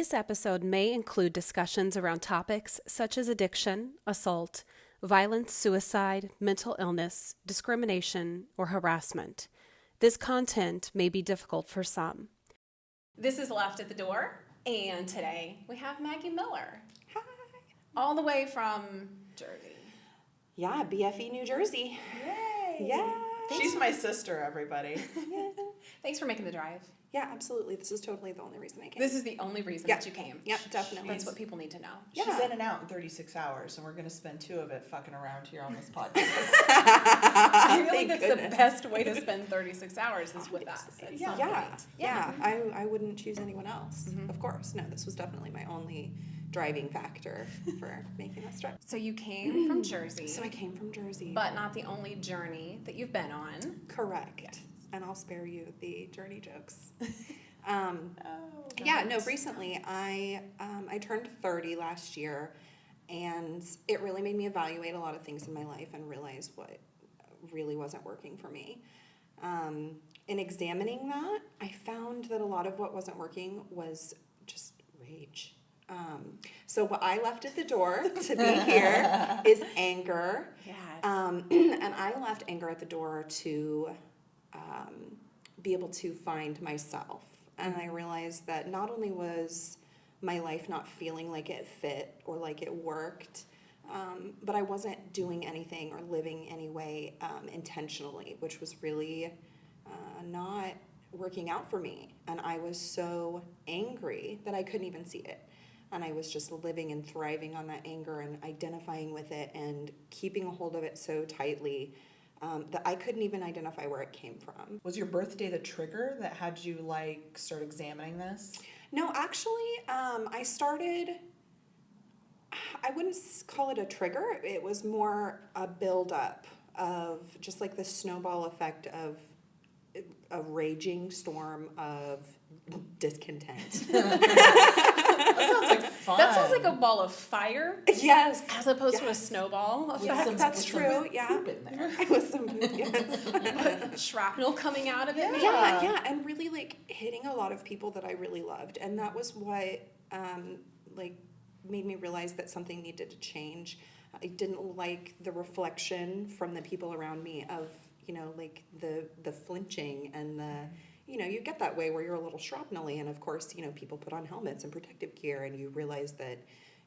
This episode may include discussions around topics such as addiction, assault, violence, suicide, mental illness, discrimination, or harassment. This content may be difficult for some. This is Left at the Door, and today we have Maggie Miller. Hi. All the way from Jersey. Yeah, BFE, New Jersey. Yay! Yeah. She's my sister, everybody. Yeah. Thanks for making the drive. Yeah, absolutely. This is totally the only reason I came. This is the only reason Yeah. that you came. Yep, definitely. That's what people need to know. She's Yeah. in and out in 36 hours, and we're going to spend 2 of it fucking around here on this podcast. I feel like Thank that's goodness. the best way to spend 36 hours is with us at some Yeah, point. yeah. I wouldn't choose anyone else. Of course. No, this was definitely my only driving factor for making this trip. So you came from Jersey, So I came from Jersey. but not the only journey that you've been on. Correct. And I'll spare you the journey jokes. Recently I turned 30 last year, and it really made me evaluate a lot of things in my life and realize what really wasn't working for me. In examining that, I found that a lot of what wasn't working was just rage. So what I left at the door to be here is anger. Yes. And I left anger at the door to be able to find myself. And I realized that not only was my life not feeling like it fit or like it worked, but I wasn't doing anything or living any way intentionally, which was really not working out for me. And I was so angry that I couldn't even see it. And I was just living and thriving on that anger and identifying with it and keeping a hold of it so tightly that I couldn't even identify where it came from. Was your birthday the trigger that had you, start examining this? No, actually, I wouldn't call it a trigger. It was more a buildup of just like the snowball effect of a raging storm of discontent. That sounds like fun. That sounds like a ball of fire Yes. as opposed to a snowball effect. That's true, yeah. Poop in there. It was some, yes. Shrapnel coming out of it. maybe? Yeah, and really hitting a lot of people that I really loved, and that was what made me realize that something needed to change. I didn't like the reflection from the people around me of the flinching and the you get that way where you're a little shrapnel-y, and of course people put on helmets and protective gear, and you realize that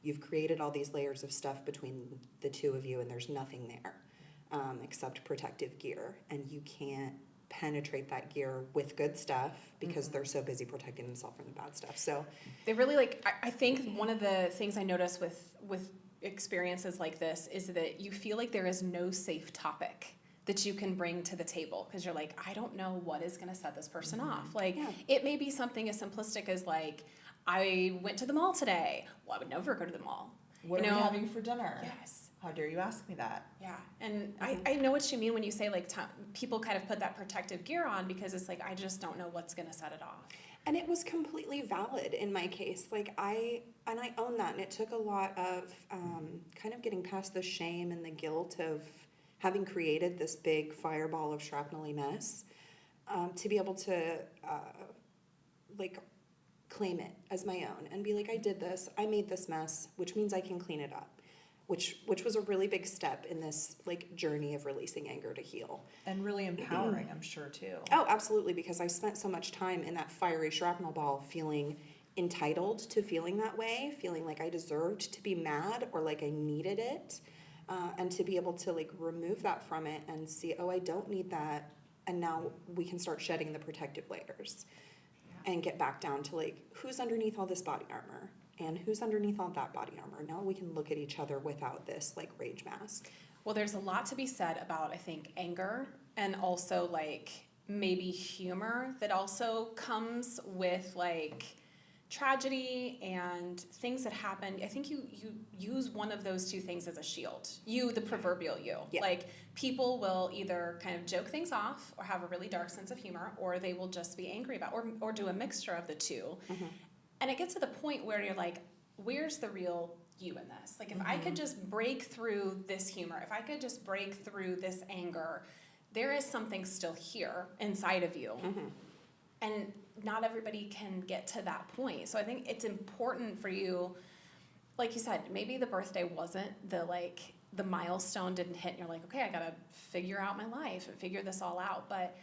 you've created all these layers of stuff between the two of you, and there's nothing there except protective gear, and you can't penetrate that gear with good stuff because they're so busy protecting themselves from the bad stuff. So They really I think one of the things I notice with experiences like this is that you feel like there is no safe topic that you can bring to the table, because you're like, I don't know what is going to set this person off. It may be something as simplistic as I went to the mall today. Well, I would never go to the mall. What are we having for dinner? Yes. How dare you ask me that? Yeah, and I know what you mean when you say people kind of put that protective gear on, because it's I just don't know what's going to set it off. And it was completely valid in my case. I own that, and it took a lot of kind of getting past the shame and the guilt of having created this big fireball of shrapnel-y mess, to be able to claim it as my own and be I did this, I made this mess, which means I can clean it up, which was a really big step in this journey of releasing anger to heal. And really empowering, I'm sure, too. Oh, absolutely, because I spent so much time in that fiery shrapnel ball feeling entitled to feeling that way, feeling like I deserved to be mad or like I needed it. And to be able to remove that from it and see, I don't need that, and now we can start shedding the protective layers and get back down to who's underneath all this body armor and who's underneath all that body armor. Now we can look at each other without this rage mask. Well, there's a lot to be said about, I think, anger, and also maybe humor that also comes with tragedy and things that happen. I think you use one of those two things as a shield. You, the proverbial you. Yeah. People will either kind of joke things off or have a really dark sense of humor, or they will just be angry about, or do a mixture of the two. Mm-hmm. And it gets to the point where you're where's the real you in this? If I could just break through this humor, if I could just break through this anger, there is something still here inside of you. Mm-hmm. And not everybody can get to that point. So I think it's important for you, like you said, maybe the birthday wasn't the milestone didn't hit and you're like, okay, I gotta figure out my life and figure this all out. But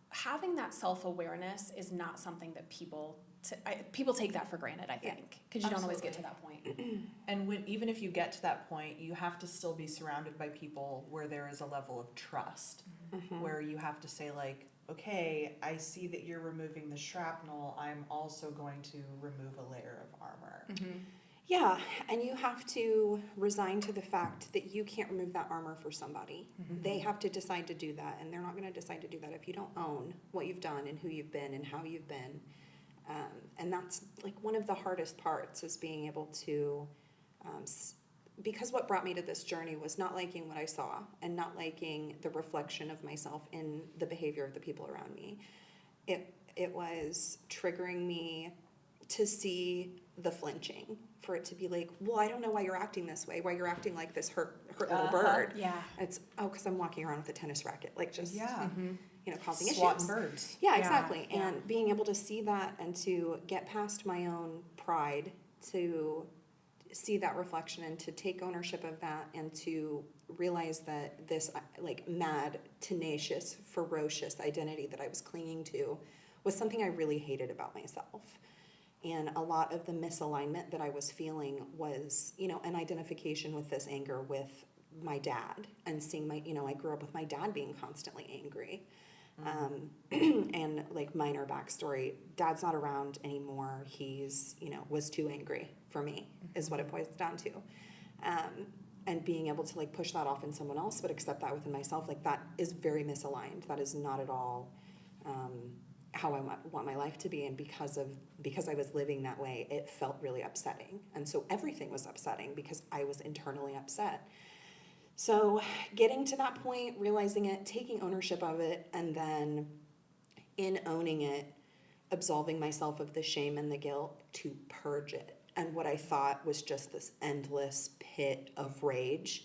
having that self-awareness is not something that people take that for granted, I think, because you don't always get to that point. And even if you get to that point, you have to still be surrounded by people where there is a level of trust, where you have to say like, okay, I see that you're removing the shrapnel. I'm also going to remove a layer of armor. Yeah, and you have to resign to the fact that you can't remove that armor for somebody. They have to decide to do that, and they're not going to decide to do that if you don't own what you've done and who you've been and how you've been. And that's like one of the hardest parts is being able to, because what brought me to this journey was not liking what I saw and not liking the reflection of myself in the behavior of the people around me. It was triggering me to see the flinching, for it to be like, well, I don't know why you're acting this way, why you're acting like this hurt little bird. Yeah. It's, because I'm walking around with a tennis racket, like just, causing Swatting issues. birds. Yeah, Yeah, exactly. yeah. And being able to see that and to get past my own pride, to see that reflection and to take ownership of that and to realize that this like mad, tenacious, ferocious identity that I was clinging to was something I really hated about myself. And a lot of the misalignment that I was feeling was, an identification with this anger with my dad and seeing I grew up with my dad being constantly angry. And like minor backstory, dad's not around anymore. He's, was too angry for me is what it boils down to. And being able to like push that off in someone else, but accept that within myself, like that is very misaligned. That is not at all, how I want my life to be. And because I was living that way, it felt really upsetting. And so everything was upsetting because I was internally upset. So getting to that point, realizing it, taking ownership of it, and then in owning it, absolving myself of the shame and the guilt to purge it. And what I thought was just this endless pit of rage,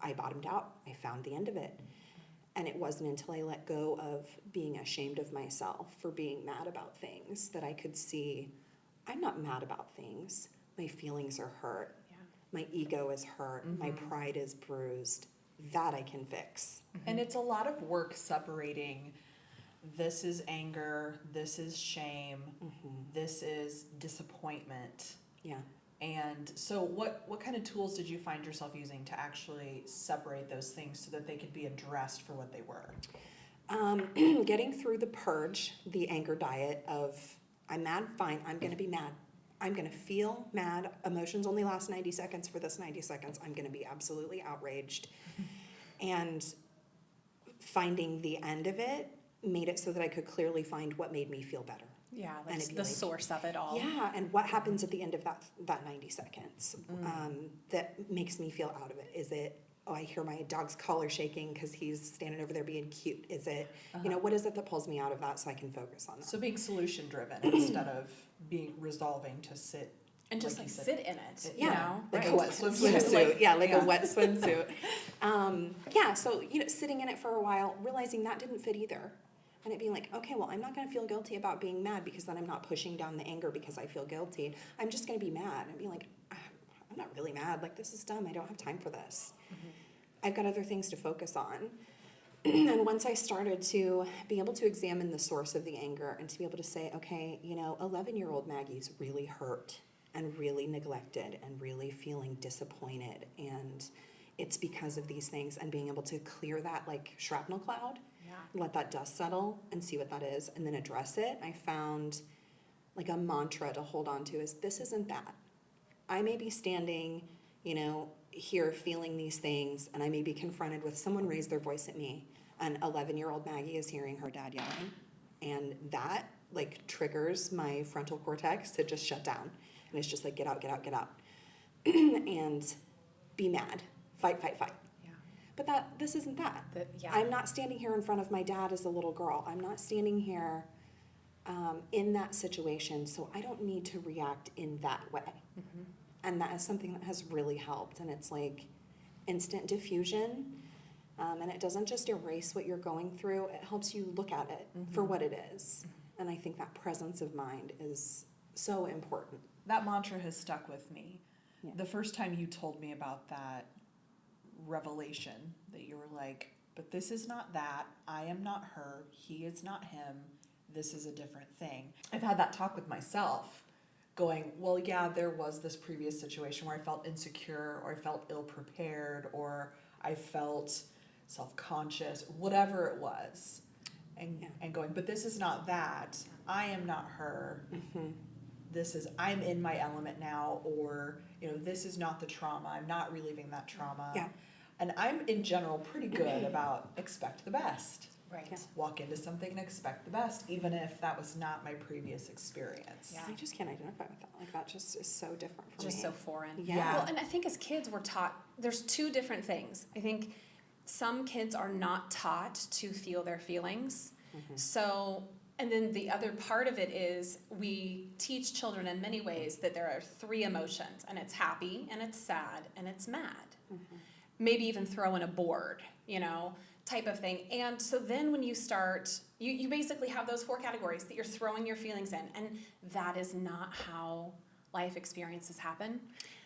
I bottomed out. I found the end of it. And it wasn't until I let go of being ashamed of myself for being mad about things that I could see, I'm not mad about things. My feelings are hurt. Yeah. My ego is hurt. My pride is bruised. That I can fix. And it's a lot of work separating this is anger, this is shame, this is disappointment. Yeah. And so what kind of tools did you find yourself using to actually separate those things so that they could be addressed for what they were? Getting through the purge, the anger diet of I'm mad, fine, I'm going to be mad. I'm going to feel mad. Emotions only last 90 seconds. For this 90 seconds, I'm going to be absolutely outraged. And finding the end of it made it so that I could clearly find what made me feel better. Yeah, And like it'd be the like- source of it all. Yeah, and what happens at the end of that 90 seconds that makes me feel out of it? Is it, I hear my dog's collar shaking because he's standing over there being cute? Is it, what is it that pulls me out of that so I can focus on that? So being solution driven instead of being resolving to sit And just you like said. sit in it, Yeah, you know? like Right. a wet swimsuit. Yeah, like Yeah. a wet swimsuit. So, sitting in it for a while, realizing that didn't fit either. And it being like, okay, well, I'm not going to feel guilty about being mad because then I'm not pushing down the anger because I feel guilty. I'm just going to be mad and be like, I'm not really mad. Like, this is dumb. I don't have time for this. I've got other things to focus on. And once I started to be able to examine the source of the anger and to be able to say, okay, 11-year-old Maggie's really hurt and really neglected and really feeling disappointed. And it's because of these things, and being able to clear that like shrapnel cloud, let that dust settle and see what that is and then address it. I found like a mantra to hold on to is this isn't that. I may be standing, here feeling these things, and I may be confronted with someone raised their voice at me, and 11-year-old Maggie is hearing her dad yelling, and that like triggers my frontal cortex to just shut down, and it's just like get out and be mad, fight. Yeah. But this isn't that. I'm not standing here in front of my dad as a little girl. I'm not standing here in that situation, so I don't need to react in that way. And that is something that has really helped. And it's like instant diffusion. And it doesn't just erase what you're going through. It helps you look at it for what it is. And I think that presence of mind is so important. That mantra has stuck with me. Yeah. The first time you told me about that revelation, that you were like, but this is not that, I am not her, he is not him, this is a different thing. I've had that talk with myself, going, well, yeah, there was this previous situation where I felt insecure, or I felt ill-prepared, or I felt self-conscious, whatever it was. And going, but this is not that, I am not her, this is, I'm in my element now, or, this is not the trauma, I'm not reliving that trauma. Yeah. And I'm, in general, pretty good about expect the best. Right. Yeah. Walk into something and expect the best, even if that was not my previous experience. Yeah. I just can't identify with that. Like, that just is so different for me. Just so foreign. Yeah. Well, and I think as kids we're taught, there's two different things. I think some kids are not taught to feel their feelings. So, and then the other part of it is we teach children in many ways that there are three emotions, and it's happy, and it's sad, and it's mad. Maybe even throw in a bored, type of thing. And so then when you start, you basically have those four categories that you're throwing your feelings in, and that is not how life experiences happen.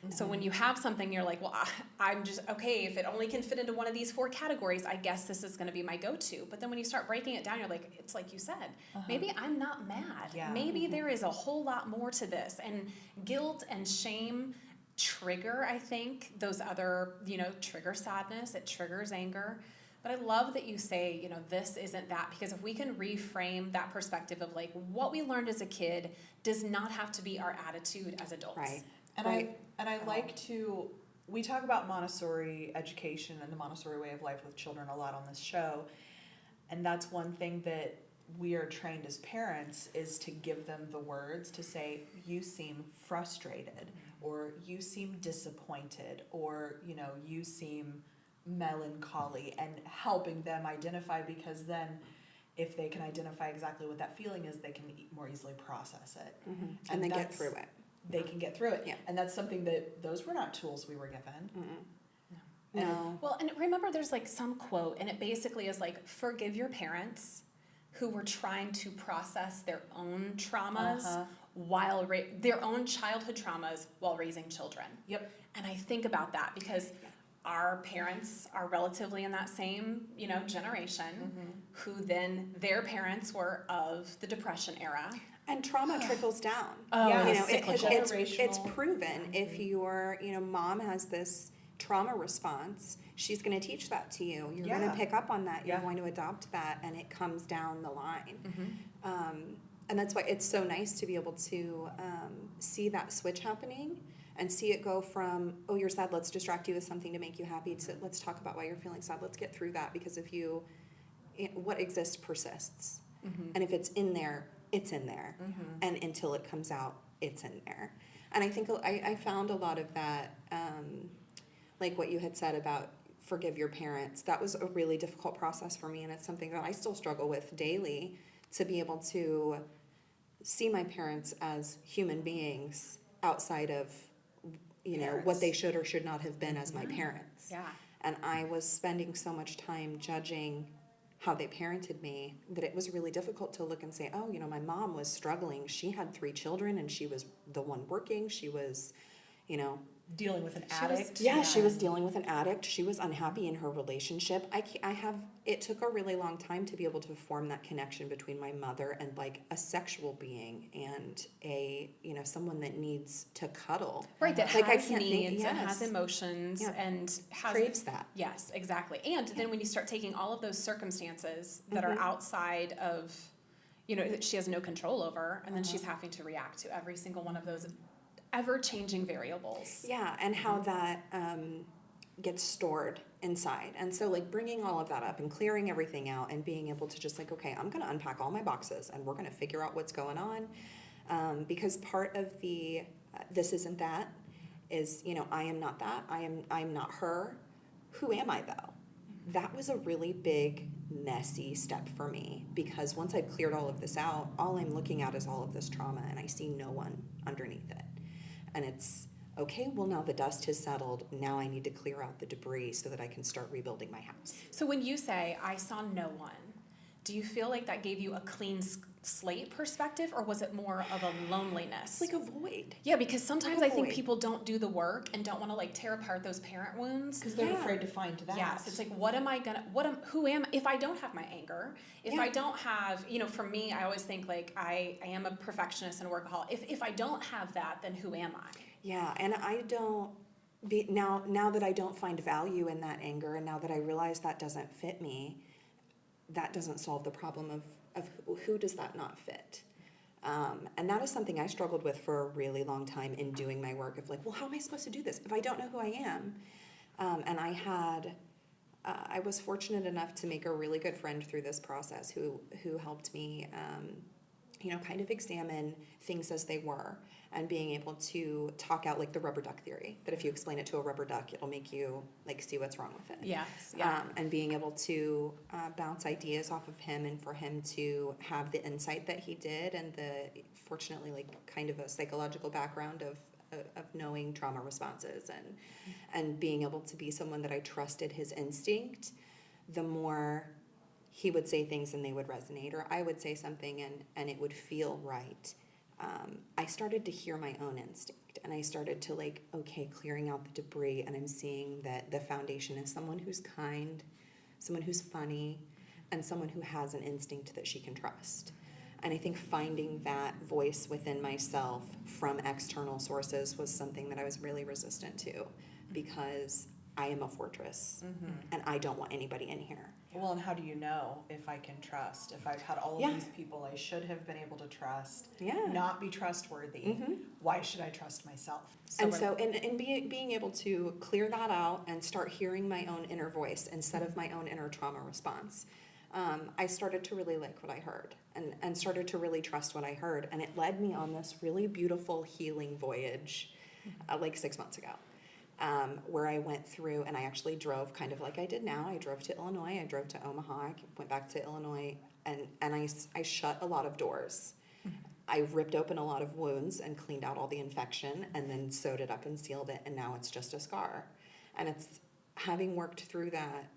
So when you have something, you're like, well, I'm just, okay, if it only can fit into one of these four categories, I guess this is going to be my go-to. But then when you start breaking it down, you're like, it's like you said, maybe I'm not mad. Yeah. Maybe there is a whole lot more to this. And guilt and shame trigger, I think, those other, trigger sadness, it triggers anger. But I love that you say, this isn't that, because if we can reframe that perspective of like what we learned as a kid does not have to be our attitude as adults. Right. And I like to, we talk about Montessori education and the Montessori way of life with children a lot on this show. And that's one thing that we are trained as parents, is to give them the words to say, you seem frustrated, or you seem disappointed, or, you seem melancholy, and helping them identify, because then if they can identify exactly what that feeling is, they can more easily process it. And then get that's- through it. They can get through it. Yeah. And that's something that, those were not tools we were given. No. Well, and remember there's like some quote, and it basically is like, forgive your parents who were trying to process their own traumas while their own childhood traumas while raising children. Yep. And I think about that because our parents are relatively in that same, generation, who then their parents were of the Depression era. And trauma trickles down. Oh, yes. It's Generational. proven. If your mom has this trauma response, she's going to teach that to you. You're going Yeah. to pick up on that. You're Yeah. going to adopt that, and it comes down the line. And that's why it's so nice to be able to see that switch happening and see it go from, oh, you're sad, let's distract you with something to make you happy, to let's talk about why you're feeling sad. Let's get through that, because what exists persists. And if it's in there, it's in there. And until it comes out, it's in there. And I think I found a lot of that, like what you had said about forgive your parents. That was a really difficult process for me, and it's something that I still struggle with daily, to be able to see my parents as human beings outside of, what they should or should not have been as my parents. Yeah. And I was spending so much time judging how they parented me that it was really difficult to look and say, oh, my mom was struggling. She had 3 children, and she was the one working. She was, Dealing with an She was- addict. yeah, she was dealing with an addict. She was unhappy in her relationship. It took a really long time to be able to form that connection between my mother and like a sexual being and someone that needs to cuddle. Right, that Like, I has can't think- needs and has yes. emotions Yeah. and has Craves that. Yes, exactly. And then when you start taking all of those circumstances that are outside of, that she has no control over, and then she's having to react to every single one of those ever-changing variables. Yeah, and how that gets stored inside. And so like bringing all of that up and clearing everything out and being able to just like, okay, I'm going to unpack all my boxes and we're going to figure out what's going on. Because part of the this isn't that is, I am not that. I'm not her. Who am I though? That was a really big, messy step for me, because once I've cleared all of this out, all I'm looking at is all of this trauma, and I see no one underneath it. And it's, okay, well, now the dust has settled. Now I need to clear out the debris so that I can start rebuilding my house. So when you say, I saw no one, do you feel like that gave you a clean slate perspective, or was it more of a loneliness? It's like a void. Yeah, because sometimes like a I think void. people don't do the work and don't want to like tear apart those parent wounds. Because they're Yeah. afraid to find that. Yes, it's like, who am, if I don't have my anger, if Yeah. I don't have, for me, I always think like I am a perfectionist and a workaholic. If I don't have that, then who am I? Yeah, and now that I don't find value in that anger, and now that I realize that doesn't fit me, that doesn't solve the problem of who does that not fit. And that is something I struggled with for a really long time in doing my work of like, well, how am I supposed to do this if I don't know who I am? And I was fortunate enough to make a really good friend through this process who helped me, kind of examine things as they were, and being able to talk out like the rubber duck theory, that if you explain it to a rubber duck, it'll make you like see what's wrong with it. Yes, yeah. And being able to bounce ideas off of him, and for him to have the insight that he did, and fortunately like kind of a psychological background of knowing trauma responses, and being able to be someone that I trusted his instinct, the more he would say things and they would resonate, or I would say something and it would feel right. I started to hear my own instinct, and I started to like, okay, clearing out the debris, and I'm seeing that the foundation is someone who's kind, someone who's funny, and someone who has an instinct that she can trust. And I think finding that voice within myself from external sources was something that I was really resistant to, because I am a fortress, and I don't want anybody in here. Well, and how do you know if I can trust? If I've had all of Yeah. these people I should have been able to trust, Yeah. not be trustworthy, why should I trust myself? And being able to clear that out and start hearing my own inner voice instead of my own inner trauma response, I started to really like what I heard, and started to really trust what I heard. And it led me on this really beautiful healing voyage like 6 months ago, where I went through, and I actually drove kind of like I did now. I drove to Illinois, I drove to Omaha, I went back to Illinois, and I shut a lot of doors. I ripped open a lot of wounds and cleaned out all the infection, and then sewed it up and sealed it, and now it's just a scar. And it's having worked through that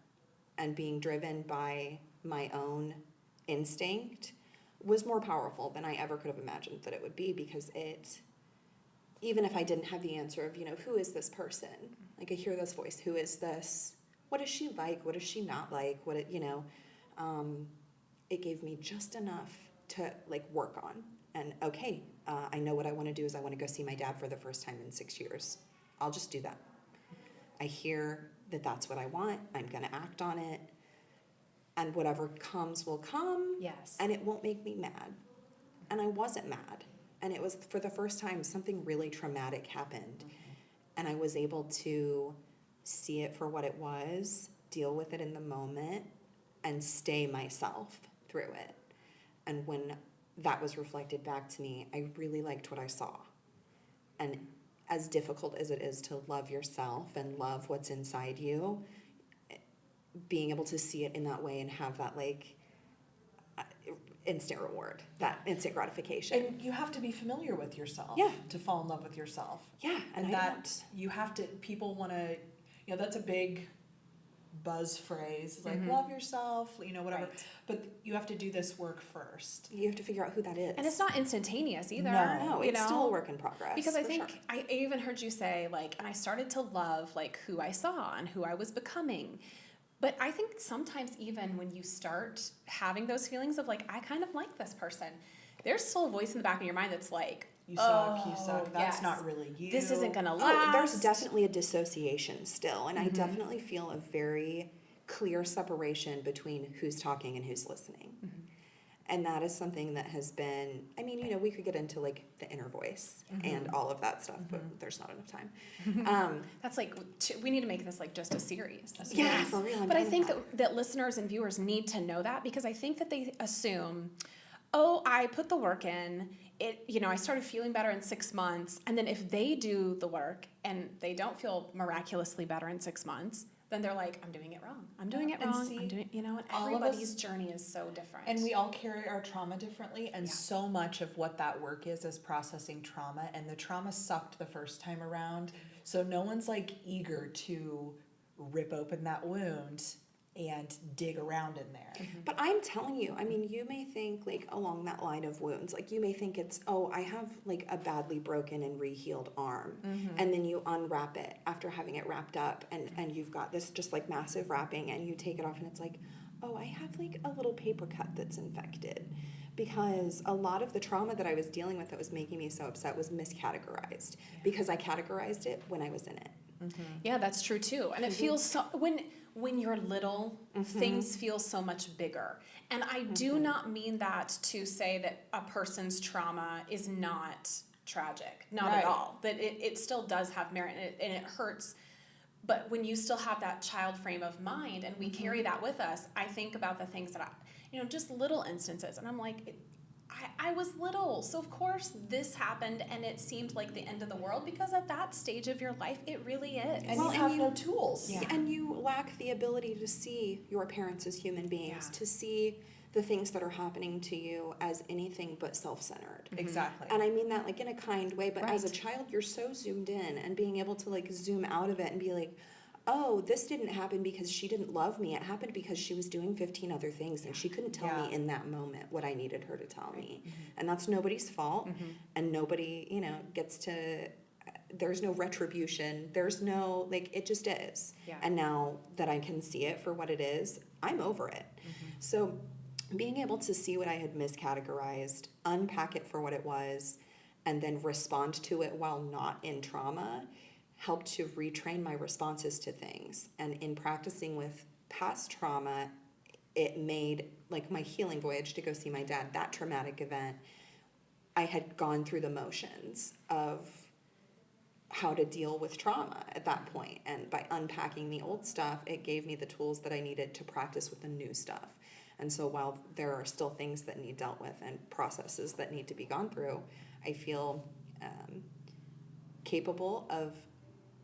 and being driven by my own instinct was more powerful than I ever could have imagined that it would be, because even if I didn't have the answer of, who is this person? Like, I hear this voice, who is this? What is she like? What is she not like? It gave me just enough to like work on. And okay, I know what I want to do is I want to go see my dad for the first time in 6 years. I'll just do that. I hear that that's what I want. I'm going to act on it. And whatever comes will come. Yes. And it won't make me mad. And I wasn't mad. And it was, for the first time, something really traumatic happened. And I was able to see it for what it was, deal with it in the moment, and stay myself through it. And when that was reflected back to me, I really liked what I saw. And as difficult as it is to love yourself and love what's inside you, being able to see it in that way and have that like instant reward, that instant gratification. And you have to be familiar with yourself Yeah. to fall in love with yourself. Yeah, And I that don't. you have to, people want to, that's a big buzz phrase. It's like, love yourself, whatever. Right. But you have to do this work first. You have to figure out who that is. And it's not instantaneous either. No, it's still a work in progress. Because I for think sure. I even heard you say like, and I started to love like who I saw and who I was becoming. But I think sometimes even when you start having those feelings of like, I kind of like this person, there's still a voice in the back of your mind that's like, You suck, you oh, suck. That's yes. not really you. This isn't gonna Oh, last. there's definitely a dissociation still, and I definitely feel a very clear separation between who's talking and who's listening. And that is something that has been, we could get into like the inner voice and all of that stuff, but there's not enough time. That's like, we need to make this like just a series. Yeah, for real. I'm But I down think with that listeners and viewers need to know that, because I think that they assume, oh, I put the work in, I started feeling better in 6 months, and then if they do the work and they don't feel miraculously better in 6 months, then they're like, I'm doing it wrong. I'm doing it And wrong. see, I'm doing, and all of everybody's us- journey is so different. And we all carry our trauma differently, and Yeah. so much of what that work is processing trauma, and the trauma sucked the first time around, so no one's like eager to rip open that wound and dig around in there. But I'm telling you, I mean, you may think like along that line of wounds, like you may think it's, oh, I have like a badly broken and rehealed arm. And then you unwrap it after having it wrapped up and you've got this just like massive wrapping and you take it off and it's like, oh, I have like a little paper cut that's infected. Because a lot of the trauma that I was dealing with that was making me so upset was miscategorized because I categorized it when I was in it. Yeah, that's true too. And it feels so when you're little, things feel so much bigger. And I do not mean that to say that a person's trauma is not tragic, not at all. That it still does have merit and it hurts. But when you still have that child frame of mind and we carry that with us, I think about the things that just little instances. And I'm like, I was little, so of course this happened and it seemed like the end of the world because at that stage of your life, it really is. And you have no tools. Yeah. And you lack the ability to see your parents as human beings, to see the things that are happening to you as anything but self-centered. Exactly. And I mean that like in a kind way, but as a child, you're so zoomed in and being able to like zoom out of it and be like, oh, this didn't happen because she didn't love me. It happened because she was doing 15 other things and she couldn't tell me in that moment what I needed her to tell me. And that's nobody's fault. And nobody, gets to, there's no retribution. There's no, like, it just is. Yeah. And now that I can see it for what it is, I'm over it. So being able to see what I had miscategorized, unpack it for what it was, and then respond to it while not in trauma helped to retrain my responses to things. And in practicing with past trauma, it made like my healing voyage to go see my dad, that traumatic event, I had gone through the motions of how to deal with trauma at that point. And by unpacking the old stuff, it gave me the tools that I needed to practice with the new stuff. And so while there are still things that need dealt with and processes that need to be gone through, I feel capable of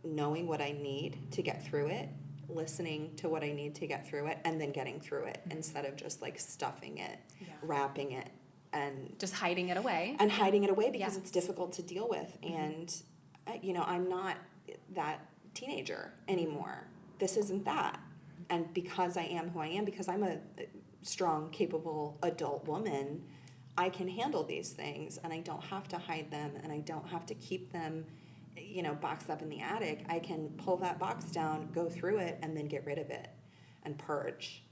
knowing what I need to get through it, listening to what I need to get through it, and then getting through it instead of just like stuffing it, wrapping it, and just hiding it away. And hiding it away because it's difficult to deal with. And, I'm not that teenager anymore. This isn't that. And because I am who I am, because I'm a strong, capable adult woman, I can handle these things and I don't have to hide them and I don't have to keep them boxed up in the attic. I can pull that box down, go through it, and then get rid of it and purge.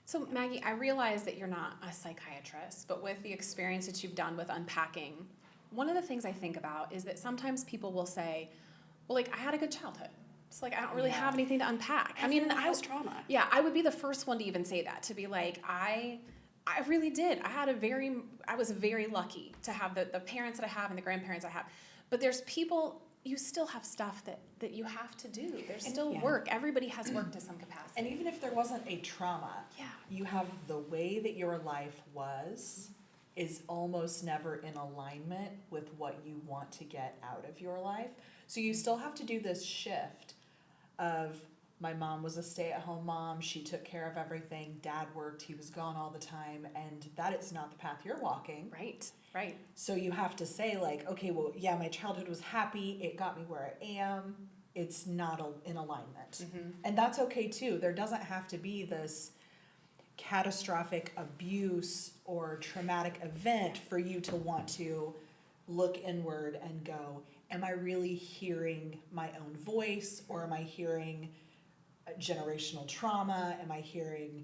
So Maggie, I realize that you're not a psychiatrist, but with the experience that you've done with unpacking, one of the things I think about is that sometimes people will say, well, like, I had a good childhood. It's like, I don't really have anything to unpack. Everyone has trauma. Yeah, I would be the first one to even say that, to be like, I really did. I was very lucky to have the parents that I have and the grandparents I have. But there's people, you still have stuff that you have to do. There's still work. Everybody has work to some capacity. And even if there wasn't a trauma, you have the way that your life was is almost never in alignment with what you want to get out of your life. So you still have to do this shift of, my mom was a stay-at-home mom, she took care of everything, dad worked, he was gone all the time, and that is not the path you're walking. Right. So you have to say like, okay, well, yeah, my childhood was happy, it got me where I am, it's not in alignment. And that's okay too. There doesn't have to be this catastrophic abuse or traumatic event for you to want to look inward and go, am I really hearing my own voice, or am I hearing generational trauma? Am I hearing,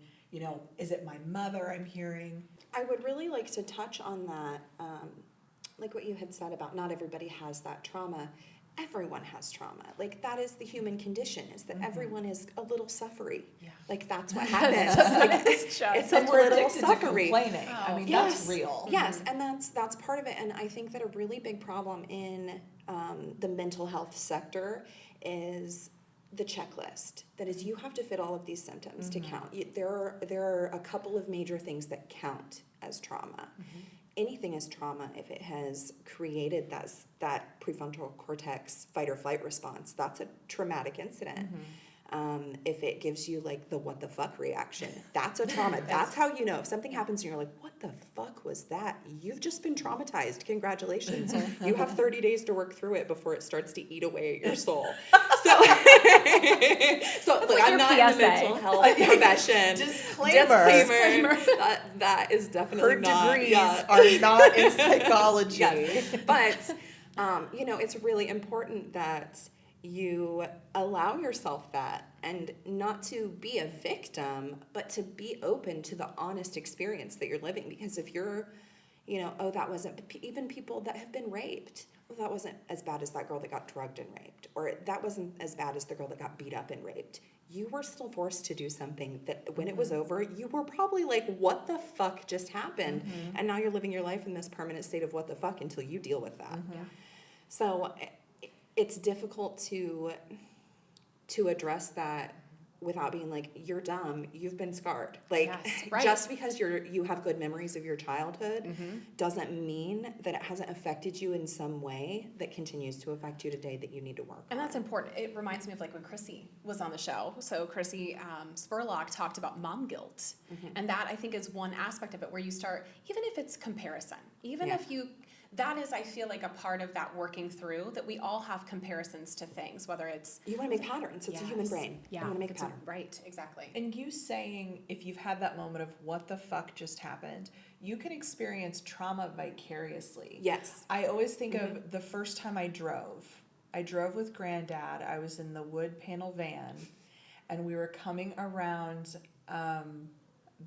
is it my mother I'm hearing? I would really like to touch on that, like what you had said about not everybody has that trauma. Everyone has trauma. Like, that is the human condition, is that everyone is a little suffery. Yeah. Like, that's what happens. Like, it's a We're little addicted to suffery. complaining. I mean, that's real. Yes, and that's part of it. And I think that a really big problem in the mental health sector is the checklist. That is, you have to fit all of these symptoms to count. There are a couple of major things that count as trauma. Anything is trauma if it has created that prefrontal cortex fight or flight response. That's a traumatic incident. If it gives you like the what the fuck reaction, that's a trauma. That's how you know if something happens and you're like, what the fuck was that? You've just been traumatized. Congratulations. You have 30 days to work through it before it starts to eat away at your soul. So, like like I'm your not in the PSA. mental health profession. Disclaimer. That is definitely Her not. degrees Yeah. are not in psychology. Yes. But, it's really important that you allow yourself that, and not to be a victim, but to be open to the honest experience that you're living. Because if you're, that wasn't, even people that have been raped, that wasn't as bad as that girl that got drugged and raped, or that wasn't as bad as the girl that got beat up and raped. You were still forced to do something that when it was over, you were probably like, what the fuck just happened? Mm-hmm. And now you're living your life in this permanent state of what the fuck until you deal with that. Mm-hmm. So it's difficult to address that without being like, you're dumb, you've been scarred. Like, yes, right. Just because you have good memories of your childhood Mm-hmm. doesn't mean that it hasn't affected you in some way that continues to affect you today that you need to work And on. that's important. It reminds me of like when Chrissy was on the show. So Chrissy Spurlock talked about mom guilt. Mm-hmm. And that I think is one aspect of it where you start, even if it's comparison, even Yeah. if that is, I feel like, a part of that working through, that we all have comparisons to things, whether it's... You want to make patterns. It's a human Yes. brain. Yeah. You want to make a it's pattern. Right, exactly. And you saying, if you've had that moment of what the fuck just happened, you can experience trauma vicariously. Yes. I always think of the first time I drove. I drove with Granddad. I was in the wood panel van, and we were coming around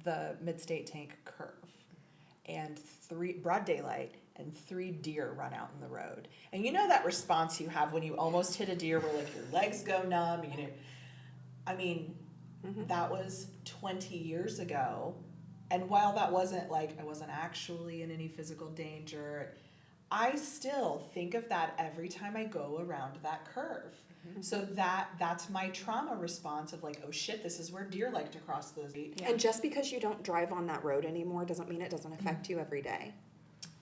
the Mid-State Tank curve, and broad daylight, and 3 deer run out in the road. And you know that response you have when you almost hit a deer where like your legs go numb, that was 20 years ago. And while that wasn't like, I wasn't actually in any physical danger, I still think of that every time I go around that curve. Mm-hmm. So that's my trauma response of like, oh shit, this is where deer like to cross the street. Yeah. And just because you don't drive on that road anymore doesn't mean it doesn't affect you every day.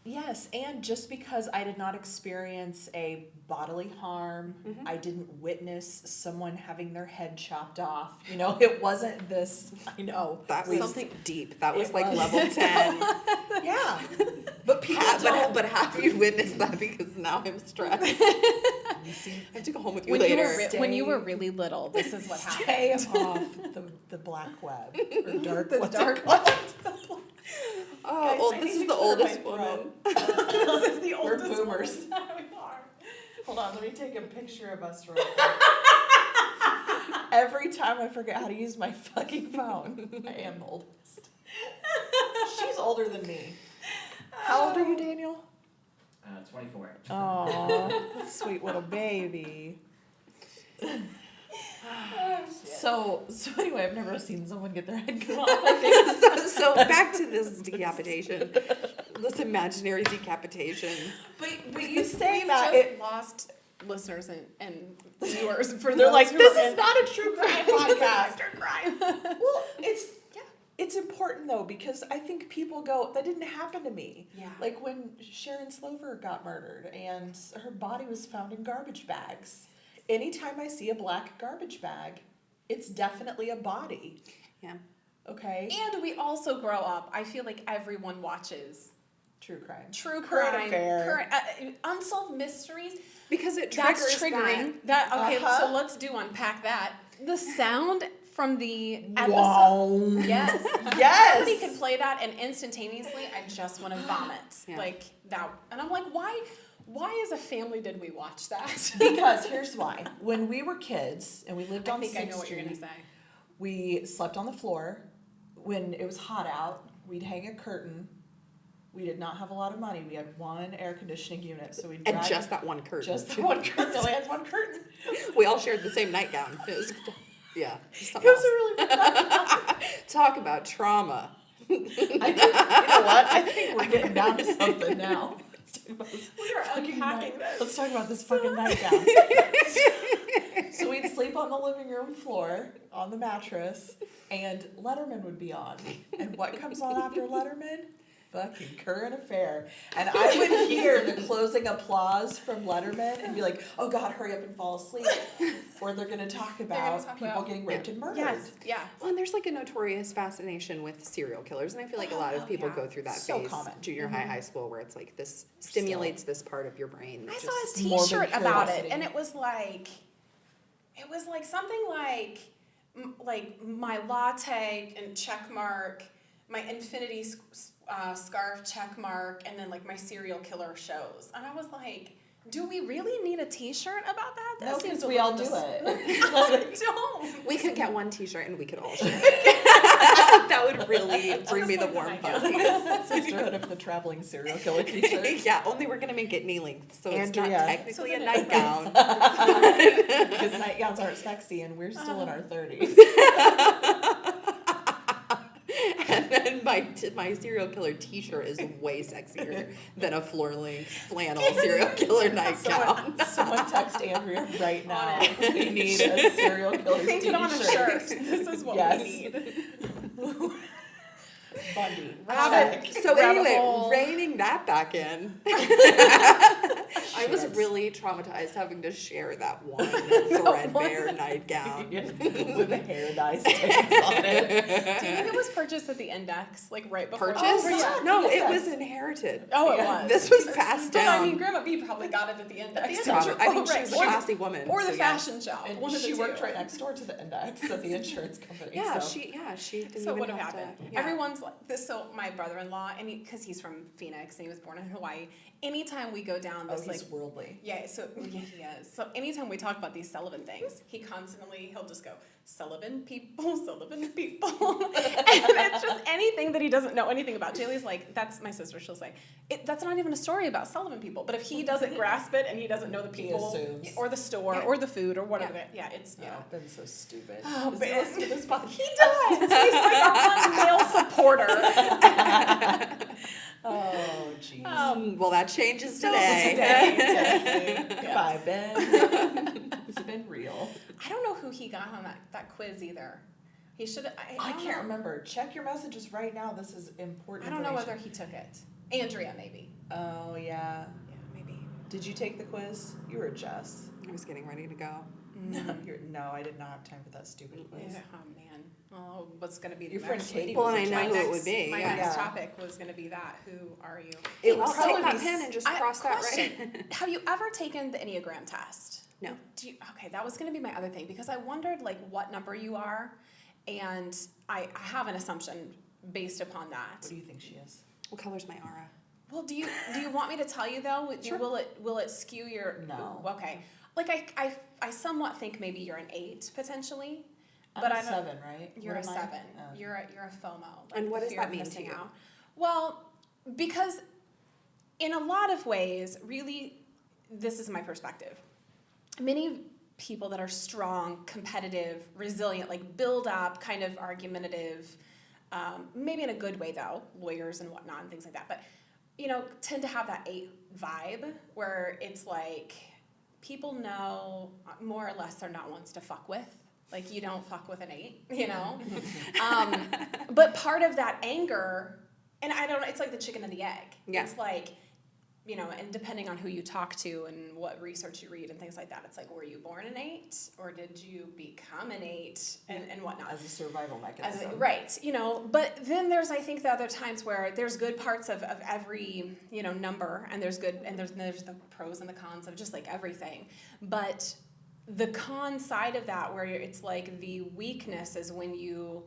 Yes, and just because I did not experience a bodily harm, I didn't witness someone having their head chopped off. It wasn't this, I know. That was Something deep. That was like was. level 10. Yeah. But people But have you witnessed that? Because now I'm stressed. I have to go home with you When later. when you were really little, this is what happened. stay off the black web or dark The what's dark it called? Oh, Guys, I this need is Oh, to the clear oldest my woman. This is the We're oldest boomers. woman. We are. Hold on, let me take a picture of us real quick. Every time I forget how to use my fucking phone, I am the oldest. She's older than me. How old are you, Daniel? 24. Oh, sweet little baby. So anyway, I've never seen someone get their head cut off. So back to this decapitation, this imaginary decapitation. But you say We've that just lost listeners and viewers for they're those like, who this are is in- not a true crime podcast. True crime. Well, it's important though, because I think people go, that didn't happen to me. Yeah. Like when Sharon Slover got murdered and her body was found in garbage bags. Anytime I see a black garbage bag, it's definitely a body. Yeah. Okay? And we also grow up. I feel like everyone watches True crime. true Current crime, affair. unsolved mysteries. Because it triggers That's triggering. Okay, Uh-huh. so let's unpack that. The sound from the episode. Wow. Yes. Yes. Somebody could play that and instantaneously I just want to vomit. Yeah. Like that. And I'm like, why as a family did we watch that? Because here's why. When we were kids and we lived I on think I 6th know what you're Street, gonna say. we slept on the floor. When it was hot out, we'd hang a curtain. We did not have a lot of money. We had one air conditioning unit, so we'd And drag just that one curtain. just the one curtain. Only had one curtain. We all shared the same nightgown. It was, yeah. It was a really good night. Talk about trauma. I think, you know what? I think we're getting down to something now. Let's talk about this We're fucking unpacking night- this. Let's talk about this fucking nightgown. So we'd sleep on the living room floor on the mattress, and Letterman would be on. And what comes on after Letterman? fucking current affair. And I would hear the closing applause from Letterman and be like, oh God, hurry up and fall asleep. Or they're going to talk about people getting raped and murdered. Yes, yeah. Well, and there's like a notorious fascination with serial killers, and I feel like a lot of people go through that So phase, common. junior high school, where it's like this stimulates this part of your brain. I That saw a just- T-shirt morbid about it, curiosity. and it was like something like my latte and check mark, my infinity scarf check mark, and then like my serial killer shows. And I was like, do we really need a T-shirt about that? That No, seems because a we all little do it. I don't. We could get one T-shirt and we could all share it. That would really bring me the like warm that fuzzies. Sisterhood of the Traveling Serial Killer T-shirt. Yeah, only we're gonna make it knee length, so it's not Andrea. technically So a then nightgown. Because nightgowns aren't sexy and we're still in our 30s. And then my serial killer T-shirt is way sexier than a floor-length flannel serial killer nightgown. Someone text Andrea right now. On it. We need a serial killer Think T-shirt. it on a shirt. This is what Yes. we need. Bundy. Rabbit. So Rabbit anyway, hole. reining that back in, I was really traumatized having to share that one threadbare nightgown. With the hair dye stains on it. Do you think it was purchased at the index, like right before? Purchased? Oh, yeah. No, it Yes. was inherited. Oh, it Yeah. was. This was passed But down. I mean, Grandma B probably got it at the index. I mean, she Right. was a Or the- classy woman. Or the so yes. fashion shop. And one of the she worked two. right next door to the index of the insurance company. Yeah, so. she didn't So even what would have have happened? to. Yeah. Everyone's like this. So my brother-in-law, and because he's from Phoenix and he was born in Hawaii, anytime we go down Oh, this he's worldly. yeah, he is. So anytime we talk about these Sullivan things, he'll just go, Sullivan people, and it's just anything that he doesn't know anything about. Jaylee's like, that's my sister, she'll say, that's not even a story about Sullivan people. But if he doesn't grasp it and he doesn't know the He people assumes. or the store or the food or whatever, it's Oh, I've been so stupid. Oh, Does but he listen to this podcast? he does. He's like our one male supporter. Oh, jeez. Well, that changes So today. Definitely. Goodbye, Ben. It's been real. I don't know who he got on that quiz either. He should. I don't can't know. remember. Check your messages right now. This is important. I don't know whether information. he took it. Andrea, maybe. Oh, yeah. Yeah, maybe. Did you take the quiz? You were Jess. I was getting ready to go. No, I did not have time for that stupid quiz. Yeah, oh man. Oh, what's going to be the Your friend next Katie Well, was and a I know Jess. who it would be. My Yeah. next topic was going to be that. Who are you? It Well, would take probably that be pen and just cross that right. Have you ever taken the Enneagram Test? No. Okay, that was going to be my other thing because I wondered like what number you are, and I have an assumption based upon that. What do you think she is? What color's my aura? Well, do you want me to tell you though? Sure. Will it skew your? No. Okay. Like I somewhat think maybe you're an 8 potentially, I'm but a I don't. 7, right? You're What a am I? 7. Oh. You're a FOMO. Like And what the does fear that of mean to missing you? out. Well, because in a lot of ways, really, this is my perspective. Many people that are strong, competitive, resilient, like build up, kind of argumentative, maybe in a good way though, lawyers and whatnot and things like that, but tend to have that 8 vibe where it's like people know more or less they're not ones to fuck with. Like you don't fuck with an 8, But part of that anger, and I don't know, it's like the chicken and the egg. Yeah. It's like, and depending on who you talk to and what research you read and things like that, it's like, were you born an 8 or did you become an 8 and whatnot? As a survival mechanism. Right, but then there's, I think, the other times where there's good parts of every, number, and there's good, and there's the pros and the cons of just like everything. But the con side of that, where it's like the weakness is when you